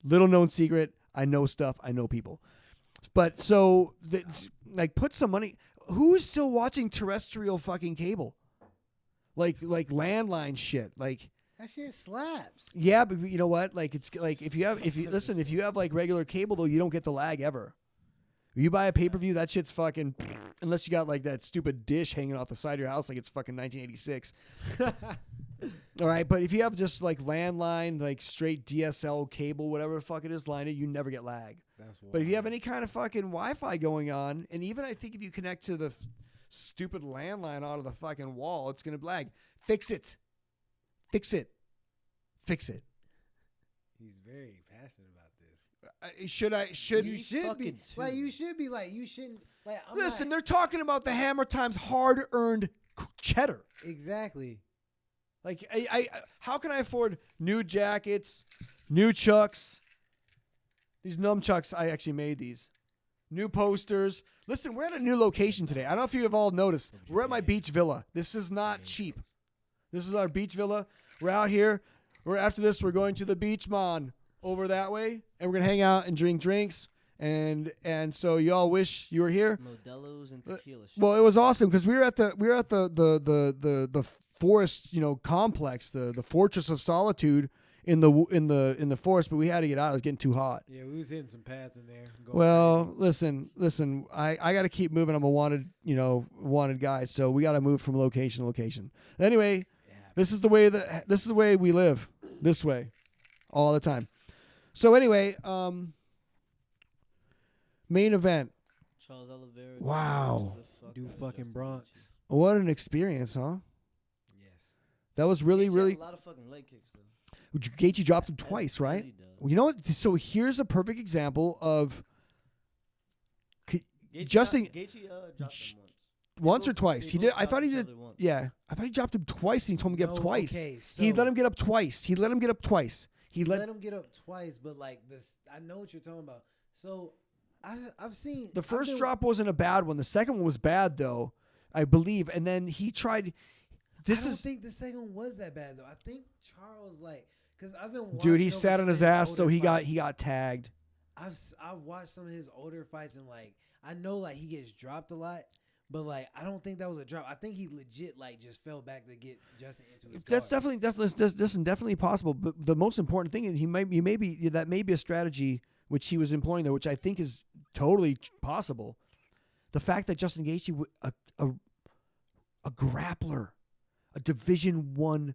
Little known secret. I know stuff. I know people. But so, like, put some money. Who is still watching terrestrial fucking cable? Like landline shit. Like, That shit slaps. yeah, but you know what? Like, it's like if you have like regular cable though, you don't get the lag ever. If you buy a pay-per-view, that shit's fucking, unless you got like that stupid dish hanging off the side of your house like it's fucking 1986. All right, but if you have just like landline, like straight DSL cable, whatever the fuck it is, line it, you never get lag. That's But if you have any kind of fucking Wi-Fi going on, and even I think if you connect to the stupid landline out of the fucking wall, it's gonna lag. Fix it. Fix it. Fix it. He's very passionate about this. Should You should be fucking like too. you should be like you shouldn't like. I'm listen? not, They're talking about the Hammer Time's hard-earned cheddar. exactly. Like, how can I afford new jackets, new chucks? These nunchucks, I actually made these. New posters. Listen, we're at a new location today. I don't know if you have all noticed. We're at my beach villa. This is not cheap. This is our beach villa. We're out here. After this, we're going to the beach mon over that way, and we're gonna hang out and drink drinks. And so y'all wish you were here. Modelo's and tequila. shit. Well, it was awesome because we were at the forest, complex, the Fortress of Solitude in the forest, but we had to get out. It was getting too hot. Yeah, we was hitting some pads in there. Going Well, listen. I got to keep moving. I'm a wanted guy, so we got to move from location to location. Anyway, this is the way we live. This way, all the time. So anyway, main event. Charles Oliveira. Wow. Do fucking Bronx. What an experience, huh? Yes. That was really. A lot of fucking leg kicks though. Gaethje dropped him twice, right? He does. Well, you know what? So here's a perfect example of Gaethje Justin- Gaethje dropped him once. once They or both- twice. they He both did. I dropped thought he each did. other once. Yeah, I thought he dropped him twice, and he told him to get up No, twice. okay, He so- let him get up twice. He let him get up twice. He Let let him get up twice, but like this, I know what you're talking about. So I've seen the I've first been- drop wasn't a bad one. The second one was bad though, I believe. And then he tried. I don't think the second one was that bad though. I think Charles because I've been watching dude. He over sat some on of his ass, so older he fights. got tagged. I've watched some of his older fights and I know he gets dropped a lot, but I don't think that was a drop. I think he legit just fell back to get Justin into his That's guard. definitely possible. But the most important thing is that may be a strategy which he was employing there, which I think is totally possible. The fact that Justin Gaethje, a grappler, a Division I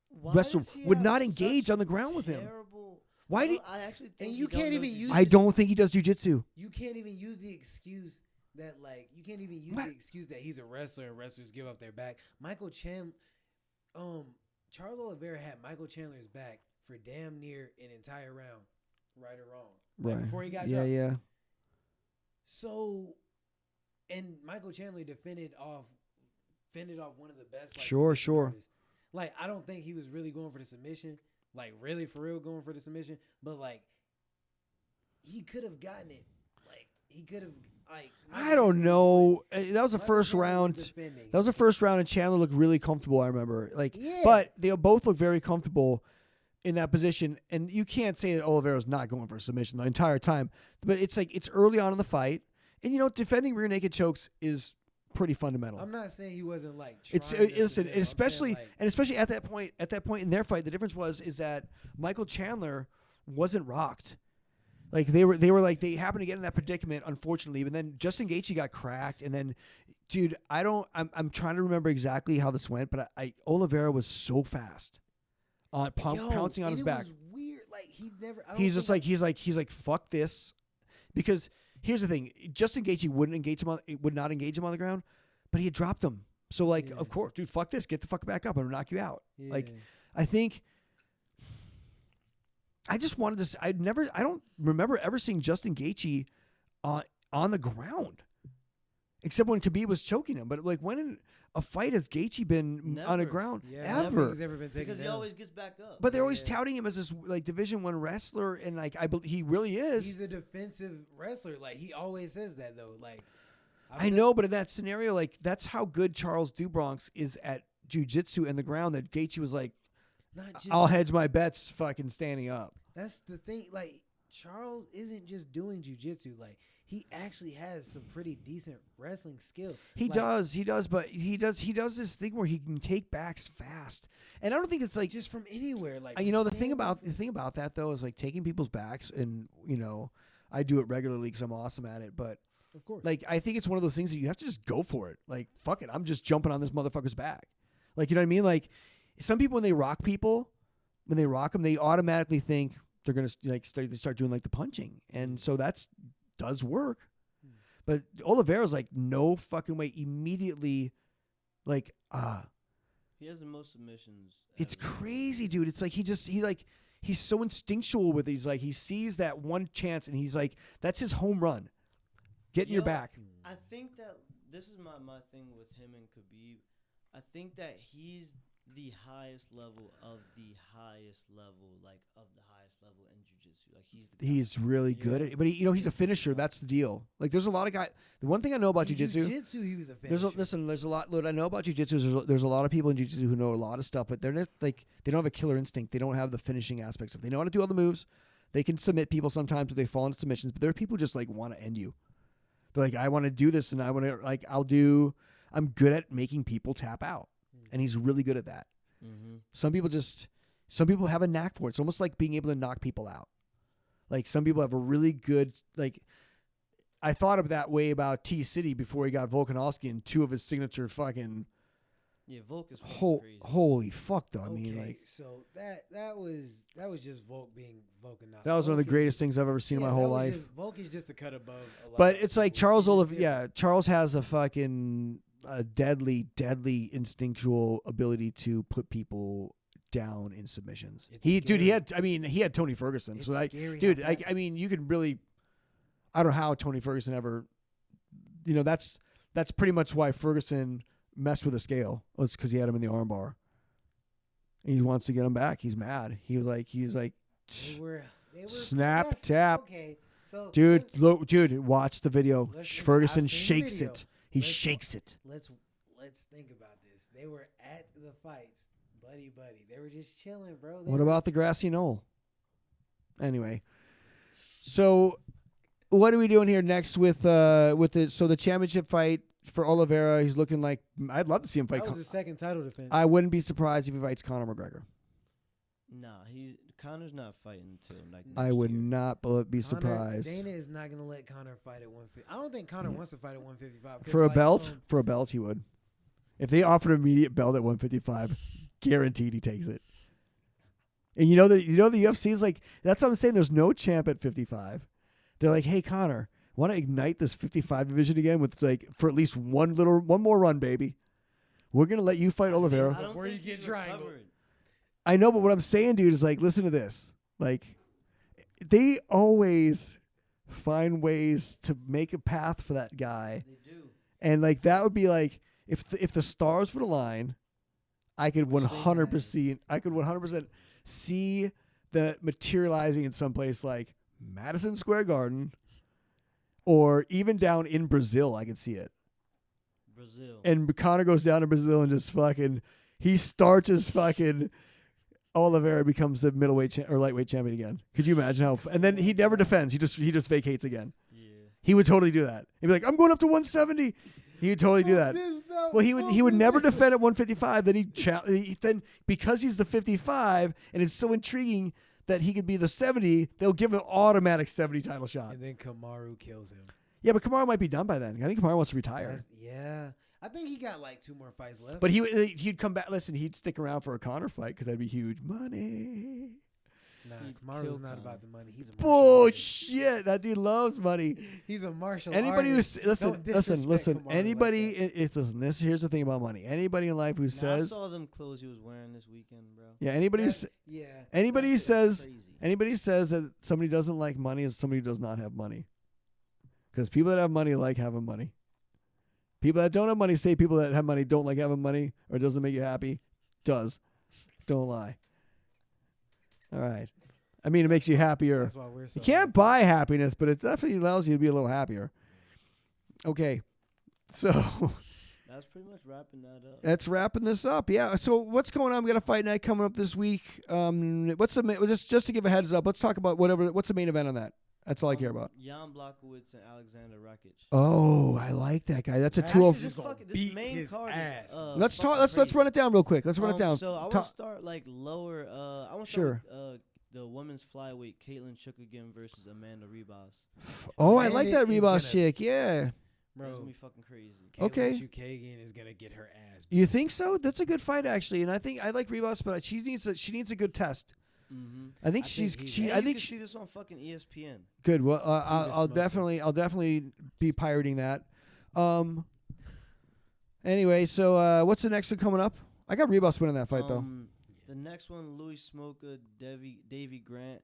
Why wrestler, does he would have not such engage on the ground with him. terrible- Why Well, do I actually think you he don't can't know even use- jujitsu. I don't think he does jujitsu. You can't even use the excuse that you can't even use What? the excuse that he's a wrestler and wrestlers give up their back. Charles Oliveira had Michael Chandler's back for damn near an entire round, right or wrong, before he got Yeah, dropped. yeah. So, and Michael Chandler fended off one of the best. Sure, submission sure. artists. I don't think he was really going for the submission, really for real going for the submission, but he could have gotten it. He could have I don't know. That was the Michael first Chandler was round. defending. That was the first round, and Chandler looked really comfortable. I remember, Yeah. but they both look very comfortable in that position. And you can't say that Oliveira's not going for a submission the entire time. But it's early on in the fight, and defending rear naked chokes is pretty fundamental. I'm not saying he wasn't It's trying to listen, submit. and especially I'm saying, at that point in their fight, the difference is that Michael Chandler wasn't rocked. They happened to get in that predicament, unfortunately. But then Justin Gaethje got cracked, and then, dude, I'm trying to remember exactly how this went, but Oliveira was so fast, pouncing on his back. It was weird. He never. I don't He's just think he's like fuck this, because here's the thing: Justin Gaethje would not engage him on the ground, but he had dropped him. So Yeah. of course, dude, fuck this, get the fuck back up, I'm gonna knock you out. Yeah. I think. I just wanted to. I don't remember ever seeing Justin Gaethje on the ground. except when Khabib was choking him. But like, when in a fight has Gaethje been on the Never. ground Yeah, ever? nothing's ever been taken Because he down. always gets back up. But they're always Yeah. touting him as this like Division I wrestler, and like he really is. He's a defensive wrestler. Like he always says that though. Like I know, but in that scenario, like that's how good Charles DuBronx is at jiu-jitsu and the ground. That Gaethje was like, Not just I'll hedge my bets, fucking standing up. That's the thing. Like Charles isn't just doing jujitsu. Like he actually has some pretty decent wrestling skill. He Like, does, but he does this thing where he can take backs fast, and I don't think it's like just from anywhere. Like you know from the thing standing. about that though is like taking people's backs, and you know I do it regularly because I'm awesome at it, but. Of course. Like, I think it's one of those things that you have to just go for it. Like, fuck it. I'm just jumping on this motherfucker's back. Like, you know what I mean? Like, some people, when they rock them, they automatically think they're going to, like, start doing, like, the punching. And so does work. But Oliveira's like, no fucking way. Immediately, like, He has the most submissions. it's ever. crazy, dude. It's like, he's so instinctual with it. He's like, he sees that one chance and he's like, that's his home run. Get in your Yo, back. I think that this is my thing with him and Khabib. I think that he's the highest level of the highest level, like of the highest level in jiu-jitsu. Like he's the guy. He's really good at it, but he's a finisher. That's the deal. Like there's a lot of guys. The one thing I know about jiu-jitsu, Jiu-jitsu, he was a finisher. there's a lot. What I know about jiu-jitsu is there's a lot of people in jiu-jitsu who know a lot of stuff, but they're not like they don't have a killer instinct. They don't have the finishing aspects of it. They know how to do all the moves. They can submit people sometimes if they fall into submissions, but there are people who just like want to end you. They're like, I want to do this, and I want to like I'm good at making people tap out, and he's really good at that. Mm-hmm. Some people have a knack for it. It's almost like being able to knock people out. Like some people have a really good like. I thought of that way about T City before he got Volkanovski and two of his signature fucking. Yeah, Volk is fucking crazy. Holy fuck though! I Okay, mean, like so that was just Volk being Volkanov. that was one of the greatest things I've ever seen in my whole life. Volk is just a cut above. A lot But of it's like people. Charles He's Olive. different. Yeah, Charles has a fucking deadly instinctual ability to put people down in submissions. It's He scary. had Tony Ferguson. It's so like, scary how dude, fast I mean, you could really. I don't know how Tony Ferguson ever. You know, that's pretty much why Ferguson messed with the scale. Was because he had him in the armbar. And he wants to get him back. He's mad. He's like. They were Snap, yes, tap. Okay, so Dude, dude, watch the video. I've Ferguson seen the shakes video. it. He Let's- shakes it. let's think about this. They were at the fights, buddy. They were just chilling, bro. They What were- about the grassy knoll? Anyway, so what are we doing here next with the championship fight for Oliveira? He's looking like I'd love to see him fight. That was the second title defense. I wouldn't be surprised if he fights Conor McGregor. Nah, Connor's not fighting until like. I next would year. not be Conor- surprised Dana is not gonna let Conor fight at 150. I don't think Conor wants to fight at 155 'cause, for a like, belt. For a belt, he would. If they offered an immediate belt at 155, guaranteed he takes it. And you know the UFC is like that's what I'm saying. There's no champ at 55. They're like, hey Conor, want to ignite this 55 division again with like for at least one more run, baby. We're gonna let you fight Oliveira. I don't Before think you get he's triangled. recovered. I know, but what I'm saying, dude, is like, listen to this. Like, they always find ways to make a path for that guy, They do. and like that would be like if the stars would align, I could 100% see that materializing in some place like Madison Square Garden, or even down in Brazil. I could see it. Brazil. And Conor goes down to Brazil and just fucking he starts his fucking Oliveira becomes the middleweight or lightweight champion again. Could you imagine how? And then he never defends. He just vacates again. Yeah. He would totally do that. He'd be like, I'm going up to 170. He would totally do that. Well, he would never defend at 155. Then then because he's the 55 and it's so intriguing that he could be the 70, they'll give him an automatic 70 title shot. And then Kamaru kills him. Yeah, but Kamaru might be done by then. I think Kamaru wants to retire. Yeah. I think he got like 2 more fights left. But he'd come back. Listen, he'd stick around for a Conor fight because that'd be huge money. nah, He'd Kamaru's kill not Conor. about the money. He's a martial artist. Bullshit! That dude loves money. He's a martial Anybody artist. who's Don't listen. disrespect Kamaru Anybody, like that. listen. Here's the thing about money. Anybody in life who Nah, I says, saw them clothes he was wearing this weekend, bro. yeah, anybody who Yeah. anybody who That shit was says crazy. anybody who says that somebody doesn't like money is somebody who does not have money. Because people that have money like having money. People that don't have money say people that have money don't like having money or it doesn't make you happy. Does. Don't lie. All right. I mean, it makes you happier. That's why we're so You can't buy happiness, but it definitely allows you to be a little happier. Okay. So That's pretty much wrapping that up. that's wrapping this up. Yeah. So what's going on? We got a fight night coming up this week. What's the just to give a heads up? Let's talk about what's the main event on that. That's all I care about. Jan Blachowicz and Alexander Rakic. Oh, I like that guy. That's a Rakic 2-0. is gonna this beat main his card ass. is, Let's talk. fucking Let's crazy. run it down real quick. Let's run it down. So I want Ta- to start like lower. I want to Sure. start with the women's flyweight, Caitlin Chukagian versus Amanda Ribas. Oh, I Amanda like that is Ribas gonna- chick. Yeah. That's Bro, gonna be fucking crazy. Okay. Caitlin Chukagian is gonna get her ass. You think so? That's a good fight actually, and I think I like Ribas, but she needs a good test. Mm-hmm. I think I she's think she. he- I you think can she, see this on fucking ESPN. good. Well, just I'll smokes her. I'll definitely be pirating that. Anyway, so what's the next one coming up? I got Ribas winning that fight though. The next one, Louis Smoker, Davy Grant.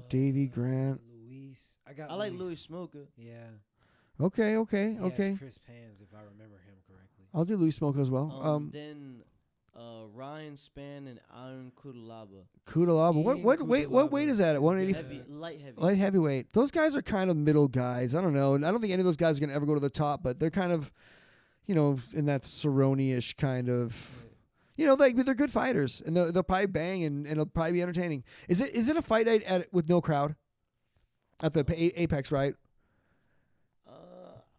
Davy Grant. Luis. I got. I like Louis Smoker. Yeah. Okay. He Okay. has crisp hands, if I remember him correctly. I'll do Louis Smoke as well. Then Ryan Spann and Iron Kudalaba. Kudalaba. Ian What weight is that at? Kudalaba. 180. Light heavy. Light heavyweight. Those guys are kind of middle guys. I don't know. And I don't think any of those guys are going to ever go to the top, but they're kind of, in that Cerrone-ish kind of, they're good fighters. And they'll probably bang and it'll probably be entertaining. Is it a fight night with no crowd? At the Apex, right? I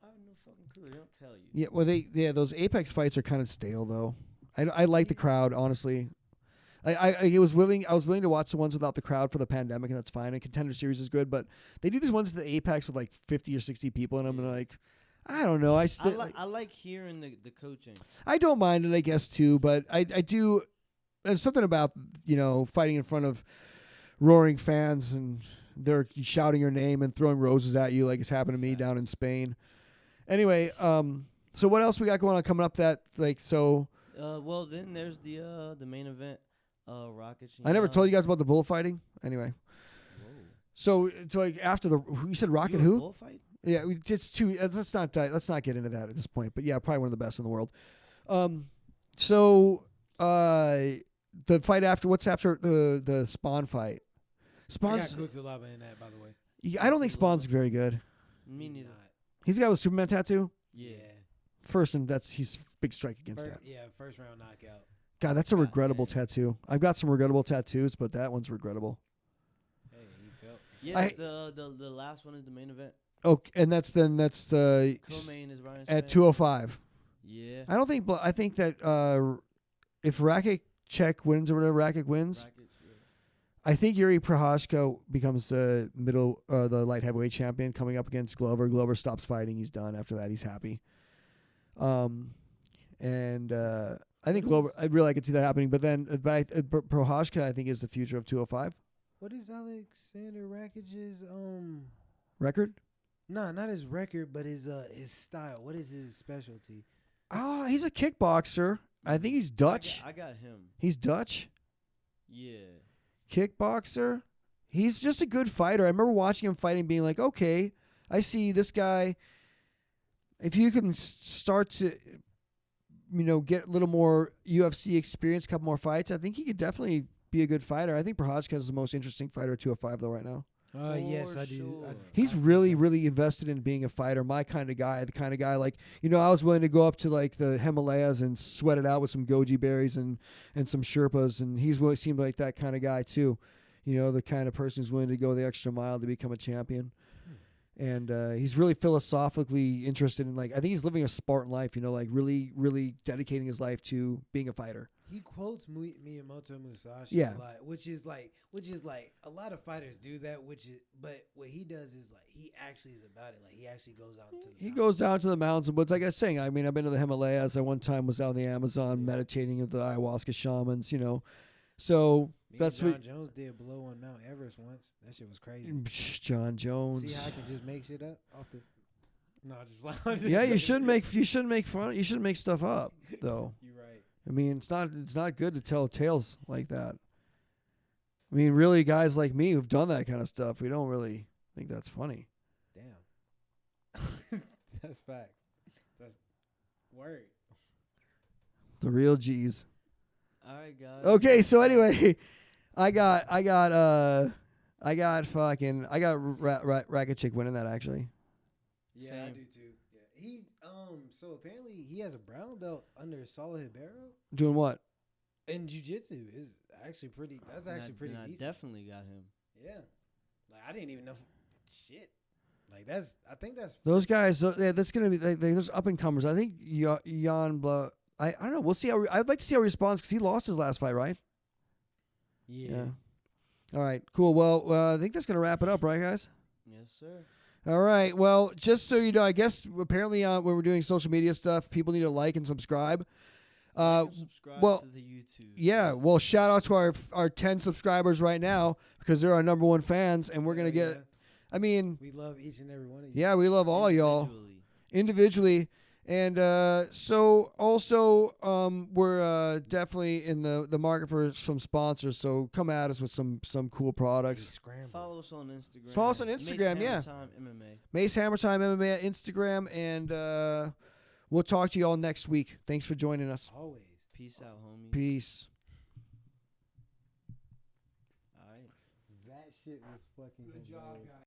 have no fucking clue. They don't tell you. Yeah, well, those Apex fights are kind of stale, though. I like the crowd, honestly. I was willing to watch the ones without the crowd for the pandemic, and that's fine. And Contender Series is good, but they do these ones at the Apex with like 50 or 60 people in them, and like, I don't know. I like hearing the coaching. I don't mind it, I guess, too, but I do. There's something about fighting in front of roaring fans and they're shouting your name and throwing roses at you like it's happened to me down in Spain. Anyway, so what else we got going on coming up that Well, then there's the main event, Rakic. I never told you guys about the bullfighting. Anyway, Whoa. so like after you said Rocket You a who? bullfight? Yeah, it's too. Let's not get into that at this point. But yeah, probably one of the best in the world. The fight after what's after the Spawn fight? I got Spawn's. Kudalaba in that, by the way. I don't think Spawn's very good. Me He's neither. not. He's the guy with Superman tattoo. Yeah. First, and he's big strike against that. Yeah, first round knockout. God, that's a God regrettable damn. tattoo. I've got some regrettable tattoos, but that one's regrettable. Hey, he felt. Yeah, the last one is the main event. Oh, and that's Co-main is Ryan at Spann. 205. Yeah. I think that if Rakic wins or whatever Rakic wins, Rakic, yeah. I think Yuri Prohashka becomes the light heavyweight champion coming up against Glover. Glover stops fighting. He's done. After that, he's happy. I think Glover. I really could see that happening. But then, Prohashka, I think, is the future of 205 What is Alexander Rakic's record. No, not his record, but his style. What is his specialty? He's a kickboxer. I think he's Dutch. I got him. He's Dutch. Yeah. Kickboxer. He's just a good fighter. I remember watching him fighting, being like, okay, I see this guy. If you can start to, get a little more UFC experience, a couple more fights, I think he could definitely be a good fighter. I think Prohashka is the most interesting fighter at 205 though right now. Yes, I do. sure. He's really, really invested in being a fighter. My kind of guy, the kind of guy like, I was willing to go up to like the Himalayas and sweat it out with some goji berries and some Sherpas, and seemed like that kind of guy too. The kind of person who's willing to go the extra mile to become a champion. And he's really philosophically interested in, like, I think he's living a Spartan life, like really, really dedicating his life to being a fighter. He quotes Miyamoto Musashi Yeah. a lot, which is like a lot of fighters do that. But what he does is like he actually is about it. Like he actually goes out to. He goes down to the mountains and woods. Like I was saying, I mean, I've been to the Himalayas. I one time was out in the Amazon meditating with the ayahuasca shamans. So that's John what Jones did blow on Mount Everest once. That shit was crazy. John Jones. See how I can just make shit up off the. No, just Yeah, you shouldn't make fun. You shouldn't make stuff up though. You're right. I mean, it's not good to tell tales like that. I mean, really, guys like me who've done that kind of stuff, we don't really think that's funny. Damn. That's facts. That's word. The real G's. All right, guys. Okay, so anyway, I got Racket Chick winning that actually. Yeah, I Same. do too. Yeah, he so apparently he has a brown belt under Saul Hibero Doing what? in jiu-jitsu. Is actually pretty. That's actually pretty I decent. definitely got him. Yeah, like I didn't even know. Shit, like that's. I think that's Those guys, that's gonna be those up and comers. I think Jan Blah. I don't know. We'll see how. I'd like to see how he responds because he lost his last fight, right? yeah. All right. Cool. Well, I think that's gonna wrap it up, right, guys? Yes, sir. All right. Well, just so you know, I guess apparently when we're doing social media stuff, people need to like and subscribe. Like and subscribe well, to the YouTube. Yeah. please. Well, shout out to our 10 subscribers right now because they're our number one fans, and we're gonna Hell get. yeah. I mean, We love each and every one of you. yeah, we love all y'all Individually. individually. And so also we're definitely in the market for some sponsors. So come at us with some cool Hey, products. scramble. Follow us on Instagram. Follow us on Instagram, Mace yeah. Hammertime MMA. Mace Hammertime MMA Instagram, and we'll talk to you all next week. Thanks for joining us. Always. Peace out, homie. Peace. All right. That shit was fucking. Good job, hilarious. guys.